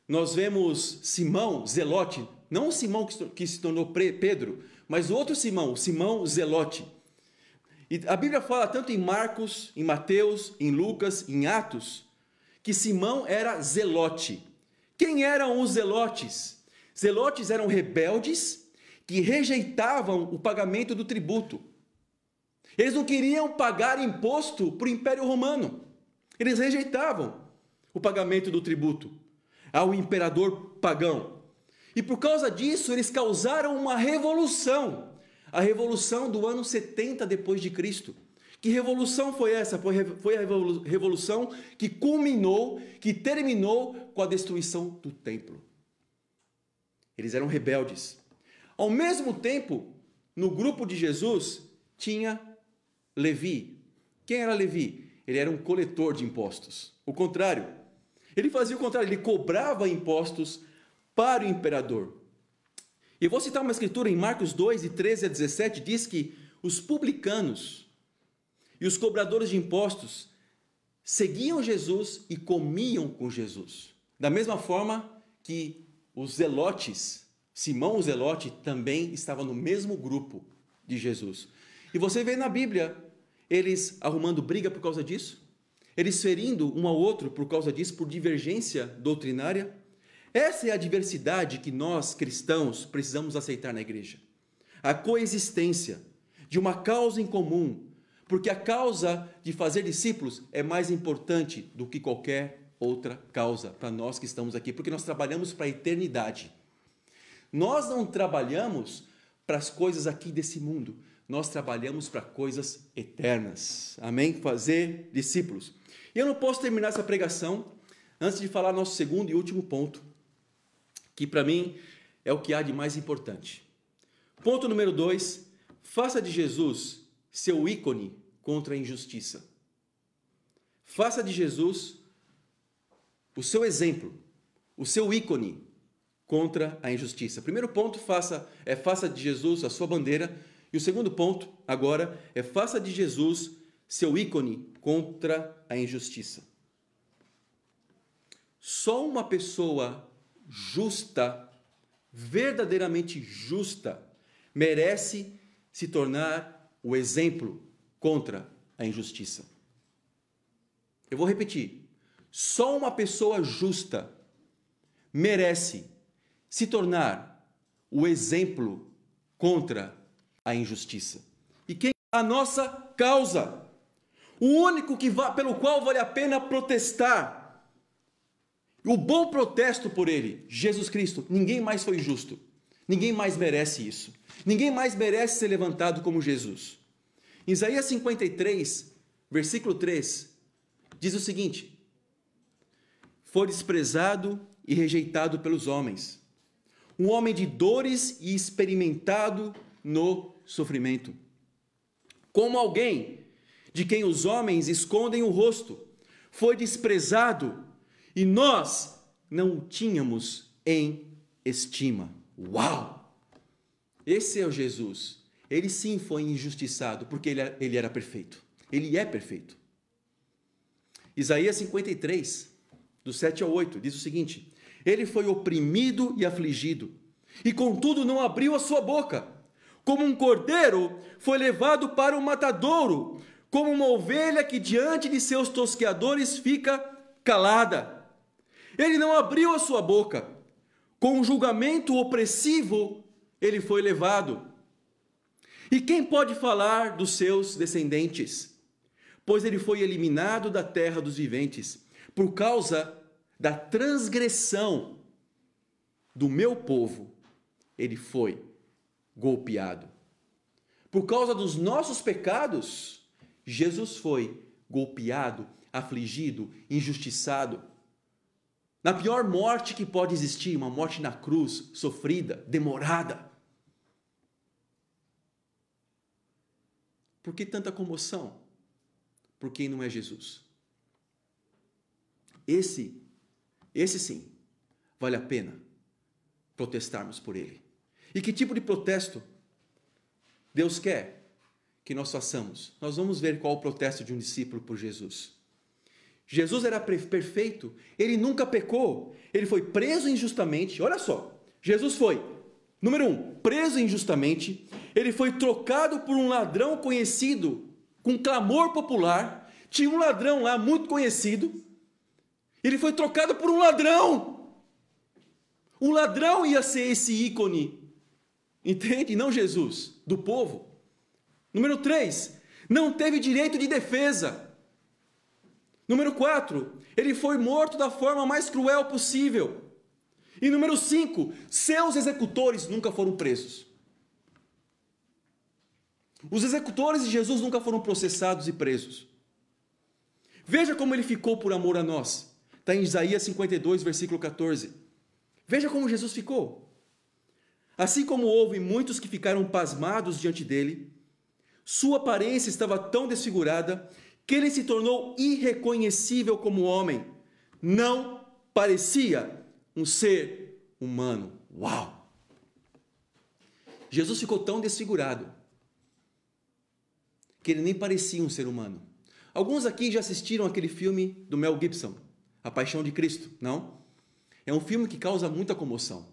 nós vemos Simão Zelote, não o Simão que se tornou Pedro, mas o outro Simão, o Simão Zelote. E a Bíblia fala tanto em Marcos, em Mateus, em Lucas, em Atos, que Simão era zelote. Quem eram os zelotes? Zelotes eram rebeldes que rejeitavam o pagamento do tributo. Eles não queriam pagar imposto para o Império Romano. Eles rejeitavam o pagamento do tributo ao imperador pagão. E por causa disso, eles causaram uma revolução. A revolução do ano 70 depois de Cristo. Que revolução foi essa? Foi a revolução que culminou, que terminou com a destruição do templo. Eles eram rebeldes. Ao mesmo tempo, no grupo de Jesus, tinha Levi. Quem era Levi? Ele era um coletor de impostos. O contrário. Ele fazia o contrário, ele cobrava impostos para o imperador. E eu vou citar uma escritura em Marcos 2, de 13 a 17, diz que os publicanos e os cobradores de impostos seguiam Jesus e comiam com Jesus. Da mesma forma que os zelotes, Simão o Zelote, também estava no mesmo grupo de Jesus. E você vê na Bíblia eles arrumando briga por causa disso, eles ferindo um ao outro por causa disso, por divergência doutrinária. Essa é a diversidade que nós, cristãos, precisamos aceitar na igreja. A coexistência de uma causa em comum, porque a causa de fazer discípulos é mais importante do que qualquer outra causa para nós que estamos aqui, porque nós trabalhamos para a eternidade. Nós não trabalhamos para as coisas aqui desse mundo, nós trabalhamos para coisas eternas. Amém? Fazer discípulos. E eu não posso terminar essa pregação antes de falar nosso segundo e último ponto, que para mim é o que há de mais importante. Ponto número 2, faça de Jesus seu ícone contra a injustiça. Faça de Jesus o seu exemplo, o seu ícone contra a injustiça. Primeiro ponto, faça de Jesus a sua bandeira. E o segundo ponto, agora, faça de Jesus seu ícone contra a injustiça. Só uma pessoa justa, verdadeiramente justa, merece se tornar o exemplo contra a injustiça. Eu vou repetir. Só uma pessoa justa merece se tornar o exemplo contra a injustiça. E quem é a nossa causa? O único pelo qual vale a pena protestar. O bom protesto por ele, Jesus Cristo. Ninguém mais foi justo. Ninguém mais merece isso. Ninguém mais merece ser levantado como Jesus. Em Isaías 53, versículo 3, diz o seguinte: foi desprezado e rejeitado pelos homens, um homem de dores e experimentado no sofrimento, como alguém de quem os homens escondem o rosto, foi desprezado e nós não o tínhamos em estima. Uau! Esse é o Jesus. Ele sim foi injustiçado, porque ele era perfeito. Ele é perfeito. Isaías 53, do 7 ao 8, diz o seguinte: ele foi oprimido e afligido, e contudo não abriu a sua boca. Como um cordeiro foi levado para o matadouro, como uma ovelha que diante de seus tosqueadores fica calada. Ele não abriu a sua boca. Com um julgamento opressivo, ele foi levado. E quem pode falar dos seus descendentes? Pois ele foi eliminado da terra dos viventes, por causa da transgressão do meu povo, ele foi golpeado. Por causa dos nossos pecados, Jesus foi golpeado, afligido, injustiçado. Na pior morte que pode existir, uma morte na cruz, sofrida, demorada. Por que tanta comoção? Por quem não é Jesus? Esse sim, vale a pena protestarmos por ele. E que tipo de protesto Deus quer que nós façamos? Nós vamos ver qual o protesto de um discípulo por Jesus. Jesus era perfeito, ele nunca pecou, ele foi preso injustamente. Olha só, Jesus foi, número 1, preso injustamente, ele foi trocado por um ladrão conhecido, com clamor popular. Tinha um ladrão lá muito conhecido, ele foi trocado por um ladrão. O ladrão ia ser esse ícone, entende? Não Jesus, do povo. Número 3, não teve direito de defesa. Número 4, ele foi morto da forma mais cruel possível. E número 5, seus executores nunca foram presos. Os executores de Jesus nunca foram processados e presos. Veja como ele ficou por amor a nós. Está em Isaías 52, versículo 14. Veja como Jesus ficou. Assim como houve muitos que ficaram pasmados diante dele, sua aparência estava tão desfigurada que ele se tornou irreconhecível como homem. Não parecia um ser humano. Uau! Jesus ficou tão desfigurado que ele nem parecia um ser humano. Alguns aqui já assistiram aquele filme do Mel Gibson, A Paixão de Cristo, não? É um filme que causa muita comoção.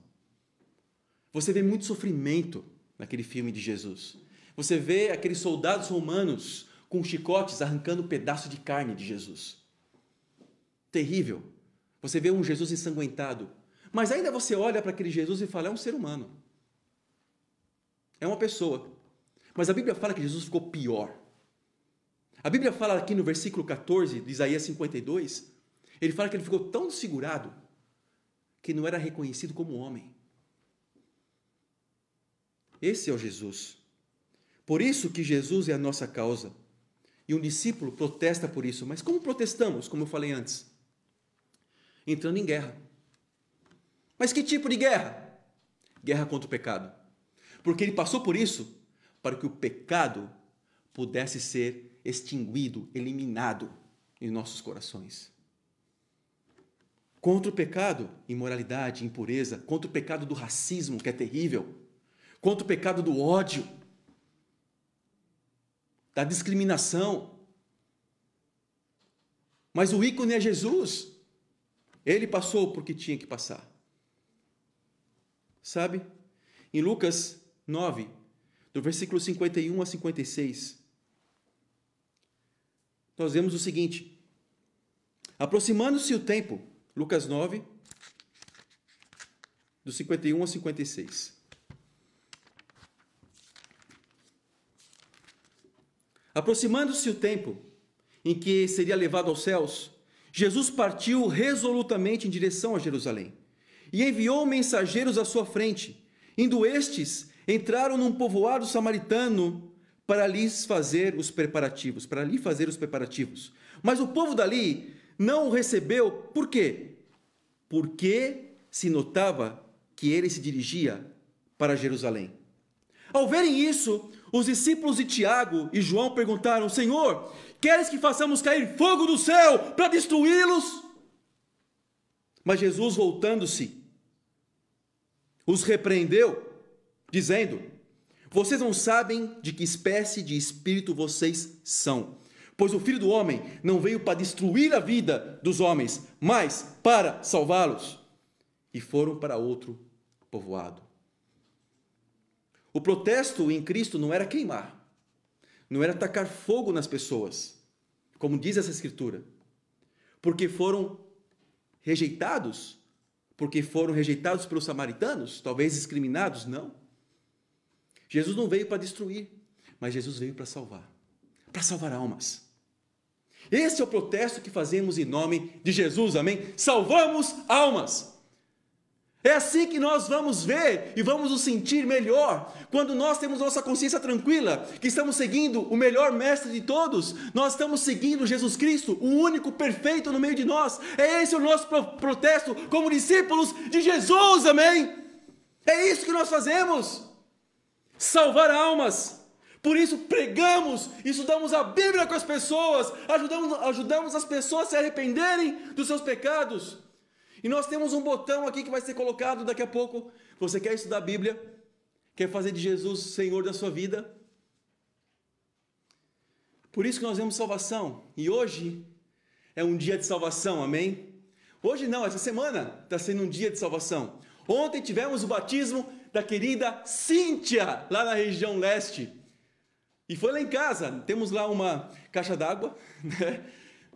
Você vê muito sofrimento naquele filme de Jesus. Você vê aqueles soldados romanos com chicotes arrancando um pedaço de carne de Jesus. Terrível. Você vê um Jesus ensanguentado. Mas ainda você olha para aquele Jesus e fala, é um ser humano. É uma pessoa. Mas a Bíblia fala que Jesus ficou pior. A Bíblia fala aqui no versículo 14 de Isaías 52, ele fala que ele ficou tão desfigurado que não era reconhecido como homem. Esse é o Jesus. Por isso que Jesus é a nossa causa. E um discípulo protesta por isso. Mas como protestamos, como eu falei antes? Entrando em guerra. Mas que tipo de guerra? Guerra contra o pecado. Porque ele passou por isso para que o pecado pudesse ser extinguido, eliminado em nossos corações. Contra o pecado, imoralidade, impureza, contra o pecado do racismo, que é terrível, contra o pecado do ódio, da discriminação. Mas o ícone é Jesus. Ele passou por que tinha que passar. Sabe? Em Lucas 9, do versículo 51 a 56, nós vemos o seguinte: aproximando-se o tempo, Lucas 9, do 51 a 56. Aproximando-se o tempo em que seria levado aos céus, Jesus partiu resolutamente em direção a Jerusalém e enviou mensageiros à sua frente. Indo estes, entraram num povoado samaritano para lhes fazer os preparativos, Mas o povo dali não o recebeu, por quê? Porque se notava que ele se dirigia para Jerusalém. Ao verem isso, os discípulos de Tiago e João perguntaram: Senhor, queres que façamos cair fogo do céu para destruí-los? Mas Jesus, voltando-se, os repreendeu, dizendo: vocês não sabem de que espécie de espírito vocês são, pois o Filho do Homem não veio para destruir a vida dos homens, mas para salvá-los. E foram para outro povoado. O protesto em Cristo não era queimar, não era tacar fogo nas pessoas, como diz essa escritura, porque foram rejeitados pelos samaritanos, talvez discriminados, não. Jesus não veio para destruir, mas Jesus veio para salvar almas. Esse é o protesto que fazemos em nome de Jesus, amém? Salvamos almas. É assim que nós vamos ver e vamos nos sentir melhor, quando nós temos nossa consciência tranquila, que estamos seguindo o melhor mestre de todos, nós estamos seguindo Jesus Cristo, o único perfeito no meio de nós. É esse o nosso protesto como discípulos de Jesus, amém? É isso que nós fazemos. Salvar almas. Por isso pregamos, estudamos a Bíblia com as pessoas, ajudamos as pessoas a se arrependerem dos seus pecados. E nós temos um botão aqui que vai ser colocado daqui a pouco. Você quer estudar a Bíblia? Quer fazer de Jesus o Senhor da sua vida? Por isso que nós vemos salvação. E hoje é um dia de salvação, amém? Hoje não, essa semana está sendo um dia de salvação. Ontem tivemos o batismo da querida Cíntia, lá na região leste. E foi lá em casa, temos lá uma caixa d'água, né,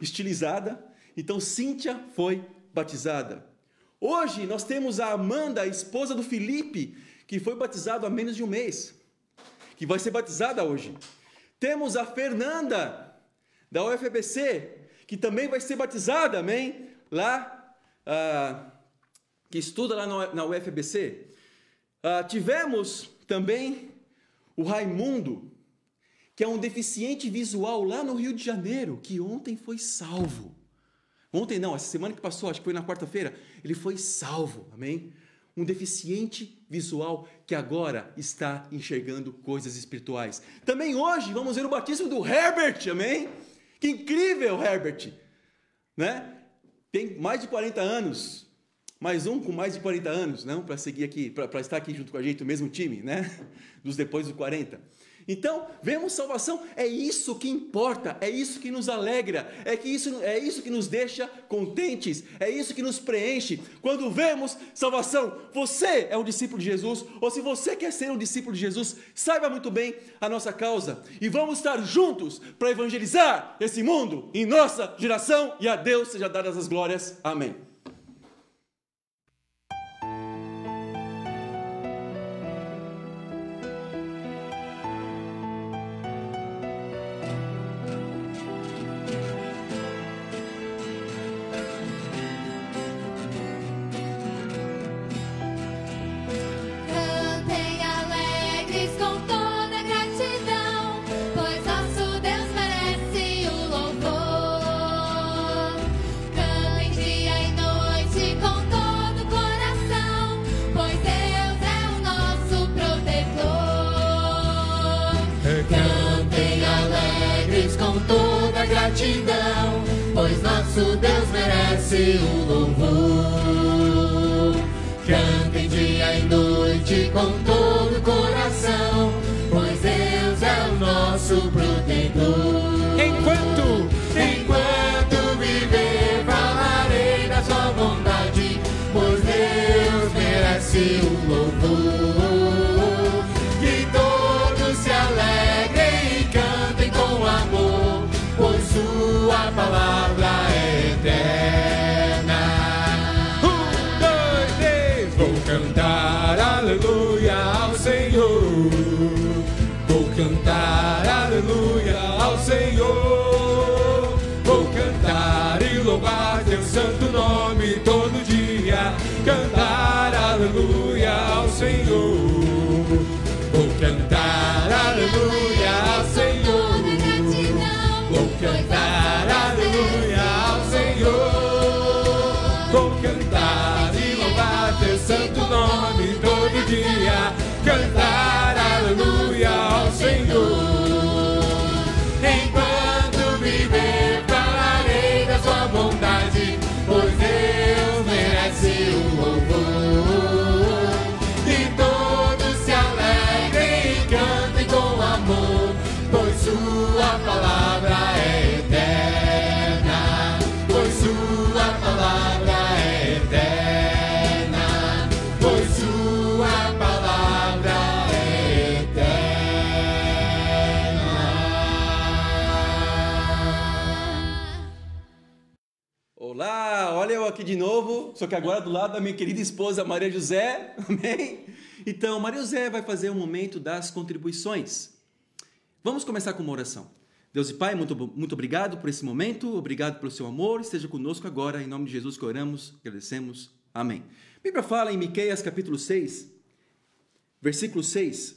estilizada. Então Cíntia foi batizada. Hoje nós temos a Amanda, a esposa do Felipe, que foi batizado há menos de um mês, que vai ser batizada hoje. Temos a Fernanda, da UFBC, que também vai ser batizada, amém? Lá, que estuda lá na UFBC. Tivemos também o Raimundo, que é um deficiente visual lá no Rio de Janeiro, que ontem foi salvo. Ontem não, essa semana que passou, acho que foi na quarta-feira, ele foi salvo, amém? Um deficiente visual que agora está enxergando coisas espirituais. Também hoje vamos ver o batismo do Herbert, amém? Que incrível, Herbert, né? Tem mais de 40 anos, mais um com mais de 40 anos, não? Para seguir aqui, para estar aqui junto com a gente, o mesmo time, né? Dos depois dos 40. Então, vemos salvação, é isso que importa, é isso que nos alegra, é isso que nos deixa contentes, é isso que nos preenche. Quando vemos salvação, você é um discípulo de Jesus, ou se você quer ser um discípulo de Jesus, saiba muito bem a nossa causa, e vamos estar juntos para evangelizar esse mundo em nossa geração, e a Deus seja dadas as glórias. Amém. Pois nosso Deus merece o louvor. Cantem dia e noite com todo o coração, pois Deus é o nosso protetor. Enquanto viver, falarei da sua bondade, pois Deus merece o louvor. Que todos se alegrem e cantem com amor, pois sua palavra é eterna. 1, 2, 3, vou cantar aleluia ao Senhor. Vou cantar aleluia ao Senhor. Vou cantar e louvar teu santo nome todo dia. Cantar aleluia ao Senhor. Vou cantar aleluia ao Senhor. Vou cantar aleluia ao Senhor. Vou cantar e louvar teu santo nome todo dia. Cantar aleluia ao Senhor. Enquanto viver, falarei da sua bondade, pois Deus merece o louvor. E todos se alegrem e cantem com amor, pois sua palavra é eterna, pois sua palavra é eterna, pois sua palavra é eterna. Olá, olha eu aqui de novo, só que agora do lado da minha querida esposa Maria José, amém? Então, Maria José vai fazer o momento das contribuições. Vamos começar com uma oração. Deus e Pai, muito obrigado por esse momento, obrigado pelo seu amor, esteja conosco agora, em nome de Jesus que oramos, agradecemos, amém. A Bíblia fala em Miqueias capítulo 6, versículo 6.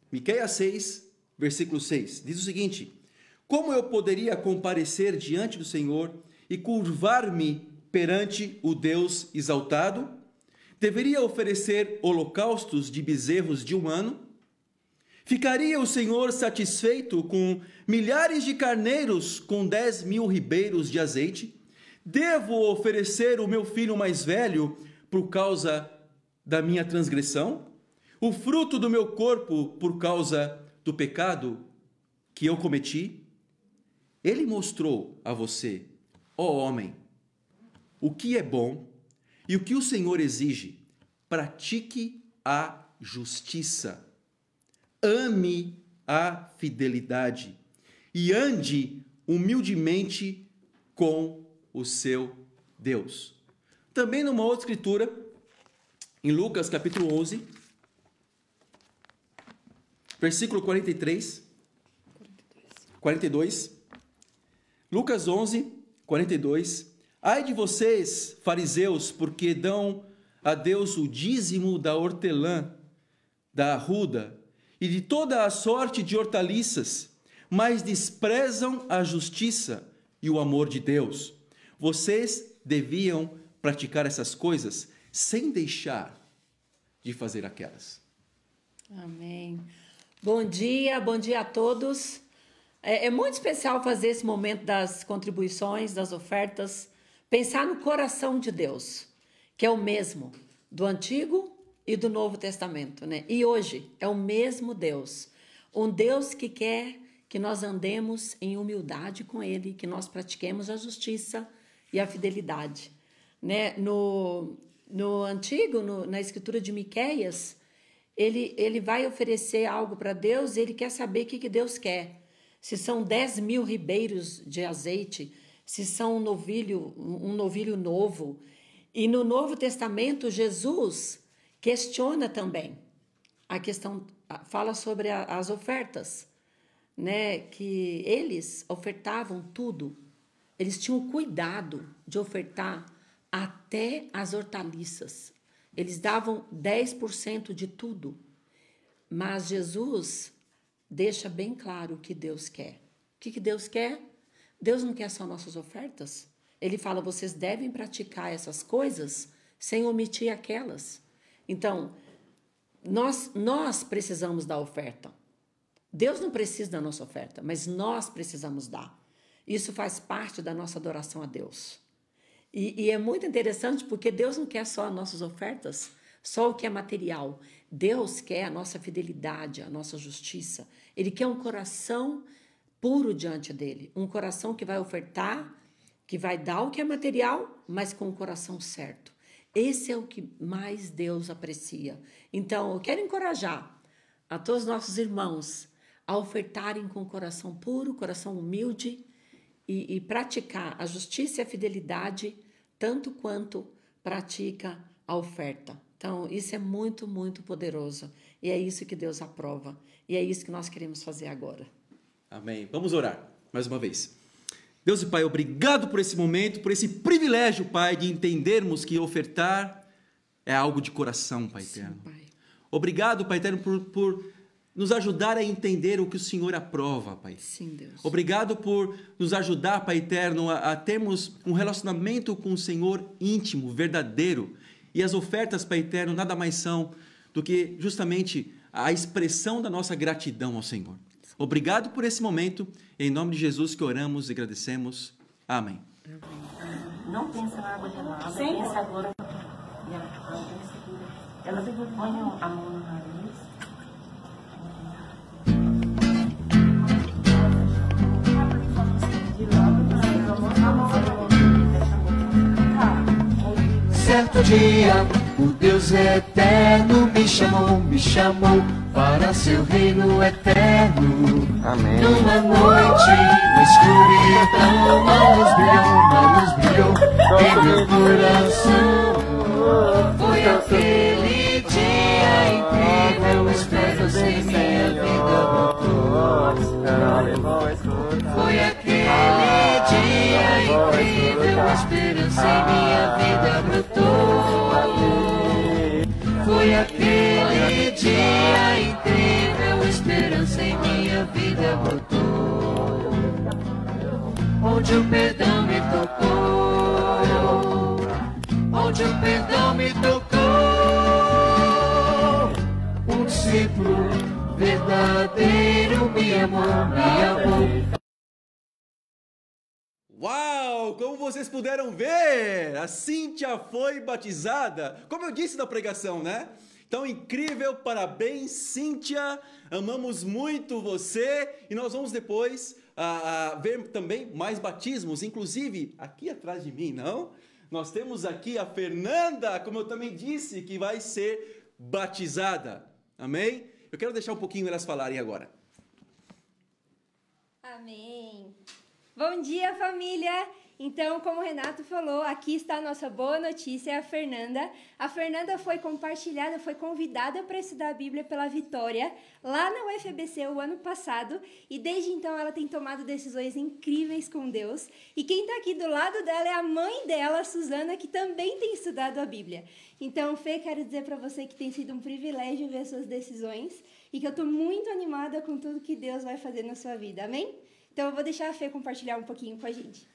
Miqueias 6, versículo 6, diz o seguinte: como eu poderia comparecer diante do Senhor e curvar-me perante o Deus exaltado? Deveria oferecer holocaustos de bezerros de um ano? Ficaria o Senhor satisfeito com milhares de carneiros com 10.000 ribeiros de azeite? Devo oferecer o meu filho mais velho por causa da minha transgressão? O fruto do meu corpo por causa do pecado que eu cometi? Ele mostrou a você, ó homem, o que é bom e o que o Senhor exige. Pratique a justiça. Ame a fidelidade e ande humildemente com o seu Deus. Também numa outra escritura, em Lucas capítulo 11, versículo 43, 42. Lucas 11, 42. Ai de vocês, fariseus, porque dão a Deus o dízimo da hortelã, da arruda e de toda a sorte de hortaliças, mas desprezam a justiça e o amor de Deus. Vocês deviam praticar essas coisas sem deixar de fazer aquelas. Amém. Bom dia a todos. É muito especial fazer esse momento das contribuições, das ofertas, pensar no coração de Deus, que é o mesmo do Antigo e do Novo Testamento, né? E hoje é o mesmo Deus, um Deus que quer que nós andemos em humildade com Ele, que nós pratiquemos a justiça e a fidelidade, né? No Antigo, na Escritura de Miqueias, ele vai oferecer algo para Deus e ele quer saber o que Deus quer. Se são 10.000 ribeiros de azeite, se são um novilho novo. E no Novo Testamento, Jesus questiona também a questão, fala sobre as ofertas, né? Que eles ofertavam tudo. Eles tinham cuidado de ofertar até as hortaliças. Eles davam 10% de tudo. Mas Jesus deixa bem claro o que Deus quer. O que Deus quer? Deus não quer só nossas ofertas. Ele fala, vocês devem praticar essas coisas sem omitir aquelas. Então, nós precisamos da oferta. Deus não precisa da nossa oferta, mas nós precisamos dar. Isso faz parte da nossa adoração a Deus. E é muito interessante porque Deus não quer só as nossas ofertas, só o que é material. Deus quer a nossa fidelidade, a nossa justiça. Ele quer um coração puro diante dele. Um coração que vai ofertar, que vai dar o que é material, mas com o coração certo. Esse é o que mais Deus aprecia. Então, eu quero encorajar a todos os nossos irmãos a ofertarem com o coração puro, coração humilde e praticar a justiça e a fidelidade tanto quanto pratica a oferta. Então, isso é muito, muito poderoso. E é isso que Deus aprova. E é isso que nós queremos fazer agora. Amém. Vamos orar mais uma vez. Deus e Pai, obrigado por esse momento, por esse privilégio, Pai, de entendermos que ofertar é algo de coração, Pai eterno. Sim, Pai. Obrigado, Pai eterno, por nos ajudar a entender o que o Senhor aprova, Pai. Sim, Deus. Obrigado por nos ajudar, Pai eterno, a termos um relacionamento com o Senhor íntimo, verdadeiro. E as ofertas, Pai eterno, nada mais são do que justamente a expressão da nossa gratidão ao Senhor. Obrigado por esse momento. Em nome de Jesus que oramos e agradecemos. Amém. Não pensa na água gelada, pensa agora. Ela põe a mão no nariz. Certo dia, o Deus eterno me chamou para seu reino eterno. Amém. Numa noite, na escuridão, uma luz brilhou em meu coração. Foi aquele dia incrível, esperança em minha vida brotou. Foi aquele dia incrível, esperança em minha vida brotou. Foi aquele dia incrível, esperança em minha vida brotou. Onde o perdão me tocou, onde o perdão me tocou. Um discípulo verdadeiro me amou, me amou. Uau! Como vocês puderam ver, a Cíntia foi batizada, como eu disse na pregação, né? Então, incrível, parabéns, Cíntia, amamos muito você e nós vamos depois ver também mais batismos, inclusive aqui atrás de mim, não? Nós temos aqui a Fernanda, como eu também disse, que vai ser batizada, amém? Eu quero deixar um pouquinho elas falarem agora. Amém. Bom dia, família! Então, como o Renato falou, aqui está a nossa boa notícia, é a Fernanda. A Fernanda foi compartilhada, foi convidada para estudar a Bíblia pela Vitória, lá na UFABC o ano passado, e desde então ela tem tomado decisões incríveis com Deus. E quem está aqui do lado dela é a mãe dela, a Suzana, que também tem estudado a Bíblia. Então, Fê, quero dizer para você que tem sido um privilégio ver suas decisões e que eu estou muito animada com tudo que Deus vai fazer na sua vida, amém? Então, eu vou deixar a Fê compartilhar um pouquinho com a gente.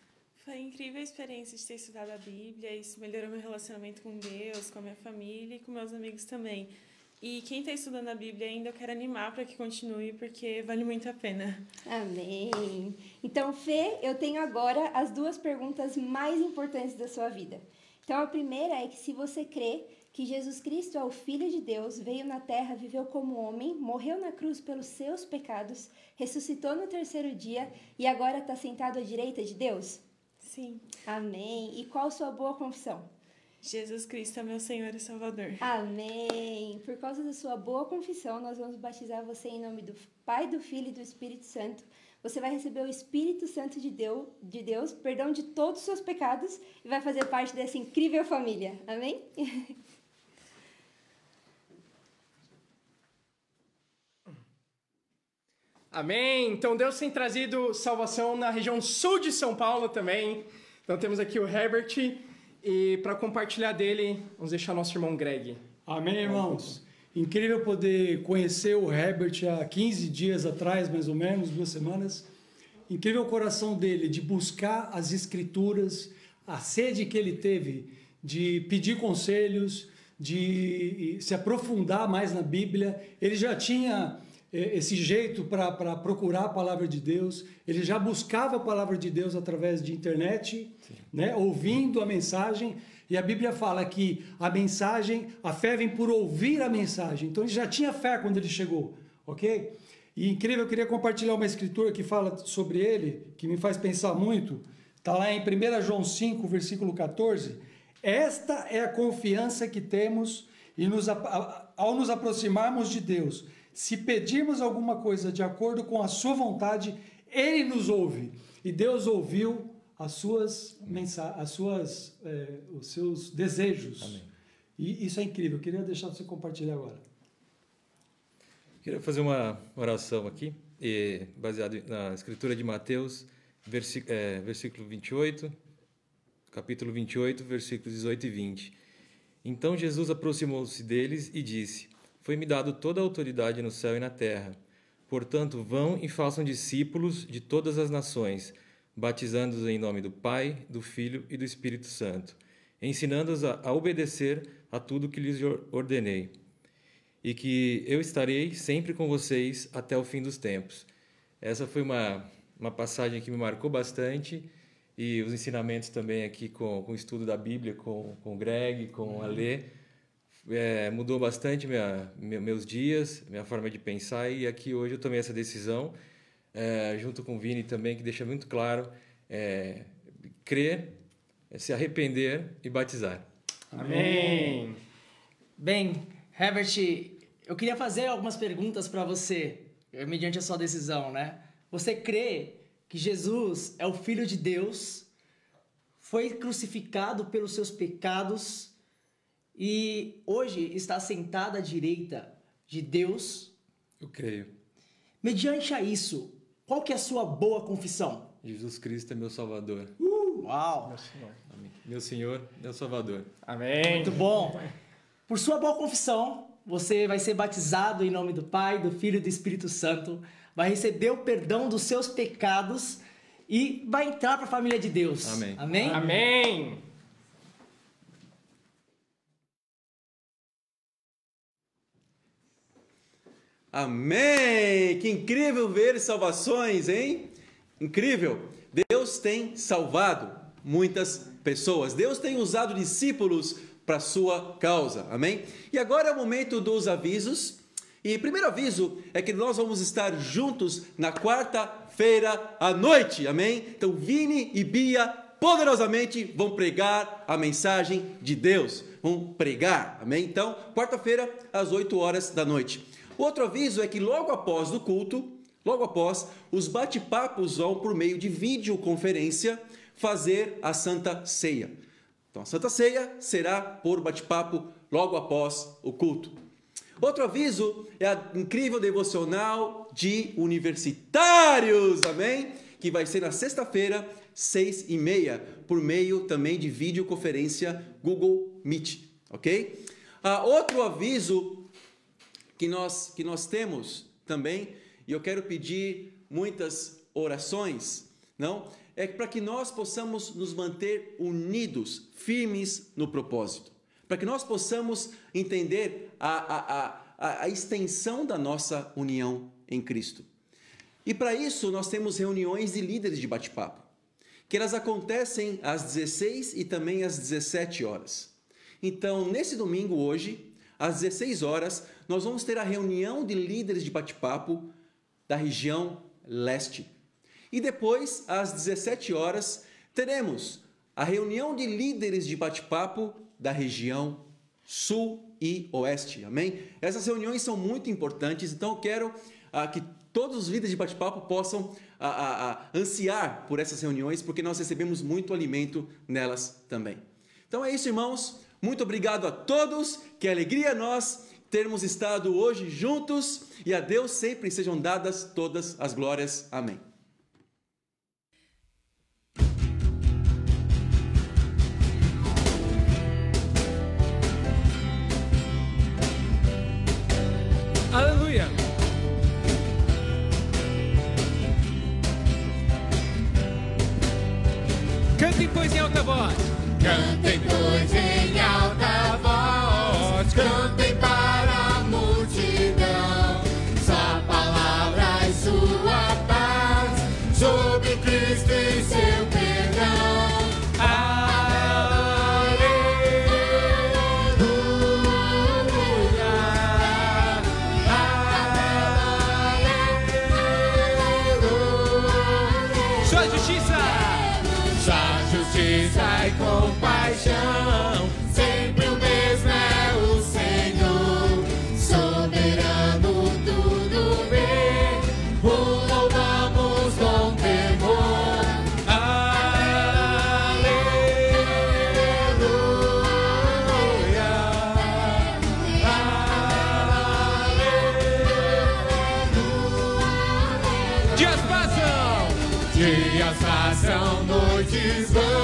Foi incrível a experiência de ter estudado a Bíblia, isso melhorou meu relacionamento com Deus, com a minha família e com meus amigos também. E quem está estudando a Bíblia ainda, eu quero animar para que continue, porque vale muito a pena. Amém. Então, Fê, eu tenho agora as 2 perguntas mais importantes da sua vida. Então, a primeira é que se você crê que Jesus Cristo é o Filho de Deus, veio na terra, viveu como homem, morreu na cruz pelos seus pecados, ressuscitou no 3º dia e agora está sentado à direita de Deus? Sim. Amém. E qual sua boa confissão? Jesus Cristo é meu Senhor e Salvador. Amém. Por causa da sua boa confissão, nós vamos batizar você em nome do Pai, do Filho e do Espírito Santo. Você vai receber o Espírito Santo de Deus, perdão de todos os seus pecados e vai fazer parte dessa incrível família. Amém? Amém. Então Deus tem trazido salvação na região sul de São Paulo também. Então temos aqui o Herbert e para compartilhar dele, vamos deixar nosso irmão Greg. Amém, irmãos. Incrível poder conhecer o Herbert há 15 dias atrás, mais ou menos, 2 semanas. Incrível o coração dele de buscar as escrituras, a sede que ele teve de pedir conselhos, de se aprofundar mais na Bíblia. Ele já tinha esse jeito para procurar a palavra de Deus, ele já buscava a palavra de Deus através de internet, né, ouvindo a mensagem, e a Bíblia fala que a mensagem, a fé vem por ouvir a mensagem, então ele já tinha fé quando ele chegou, ok? E incrível, eu queria compartilhar uma escritura que fala sobre ele, que me faz pensar muito, está lá em 1 João 5, versículo 14, esta é a confiança que temos e ao nos aproximarmos de Deus. Se pedirmos alguma coisa de acordo com a sua vontade, Ele nos ouve. E Deus ouviu os seus desejos. Amém. E isso é incrível. Eu queria deixar você compartilhar agora. Queria fazer uma oração aqui, baseado na escritura de Mateus, versículo 28, capítulo 28, versículos 18 e 20. Então Jesus aproximou-se deles e disse: Foi-me dado toda a autoridade no céu e na terra. Portanto, vão e façam discípulos de todas as nações, batizando-os em nome do Pai, do Filho e do Espírito Santo, ensinando-os a obedecer a tudo que lhes ordenei. E que eu estarei sempre com vocês até o fim dos tempos. Essa foi uma passagem que me marcou bastante, e os ensinamentos também aqui com o estudo da Bíblia, com o Greg, com a Lê, mudou bastante meus dias, minha forma de pensar, e aqui hoje eu tomei essa decisão, junto com o Vini também, que deixa muito claro, crer, se arrepender e batizar. Amém! Bem, Herbert, eu queria fazer algumas perguntas para você, mediante a sua decisão, né? Você crê que Jesus é o Filho de Deus, foi crucificado pelos seus pecados e hoje está sentado à direita de Deus? Eu creio. Mediante a isso, qual que é a sua boa confissão? Jesus Cristo é meu Salvador. Uau! Meu Senhor. Amém. Meu Senhor, meu Salvador. Amém! Muito bom! Por sua boa confissão, você vai ser batizado em nome do Pai, do Filho e do Espírito Santo, vai receber o perdão dos seus pecados e vai entrar para a família de Deus. Amém. Amém? Amém! Amém! Que incrível ver salvações, hein? Incrível! Deus tem salvado muitas pessoas. Deus tem usado discípulos para a sua causa. Amém? E agora é o momento dos avisos. E o primeiro aviso é que nós vamos estar juntos na quarta-feira à noite. Amém? Então Vini e Bia poderosamente vão pregar a mensagem de Deus. Vão pregar. Amém? Então, quarta-feira às 8 horas da noite. Outro aviso é que logo após o culto, logo após, os bate-papos vão por meio de videoconferência. fazer a Santa Ceia. Então, a Santa Ceia será por bate-papo logo após o culto. Outro aviso é a incrível devocional de universitários, amém? Que vai ser na sexta-feira, 6h30, por meio também de videoconferência Google Meet, ok? Outro aviso que nós temos também, e eu quero pedir muitas orações, não? É para que nós possamos nos manter unidos, firmes no propósito. Para que nós possamos entender a extensão da nossa união em Cristo. E para isso nós temos reuniões de líderes de bate-papo, que elas acontecem às 16 e também às 17 horas. Então, nesse domingo hoje, às 16 horas, nós vamos ter a reunião de líderes de bate-papo da região leste. E depois, às 17 horas, teremos a reunião de líderes de bate-papo da região sul e oeste, amém? Essas reuniões são muito importantes, então eu quero que todos os líderes de bate-papo possam ansiar por essas reuniões, porque nós recebemos muito alimento nelas também. Então é isso, irmãos. Muito obrigado a todos, que alegria nós termos estado hoje juntos, e a Deus sempre sejam dadas todas as glórias. Amém. Aleluia! Cantem, pois, em alta voz. Cantem, pois, em alta voz. Cantem para a multidão. Sua palavra e sua paz. Sobre Cristo e seu perdão. Justiça e compaixão, sempre o mesmo é o Senhor, soberano tudo vê, o louvamos com temor. Aleluia, aleluia. Dias passam, noites vão.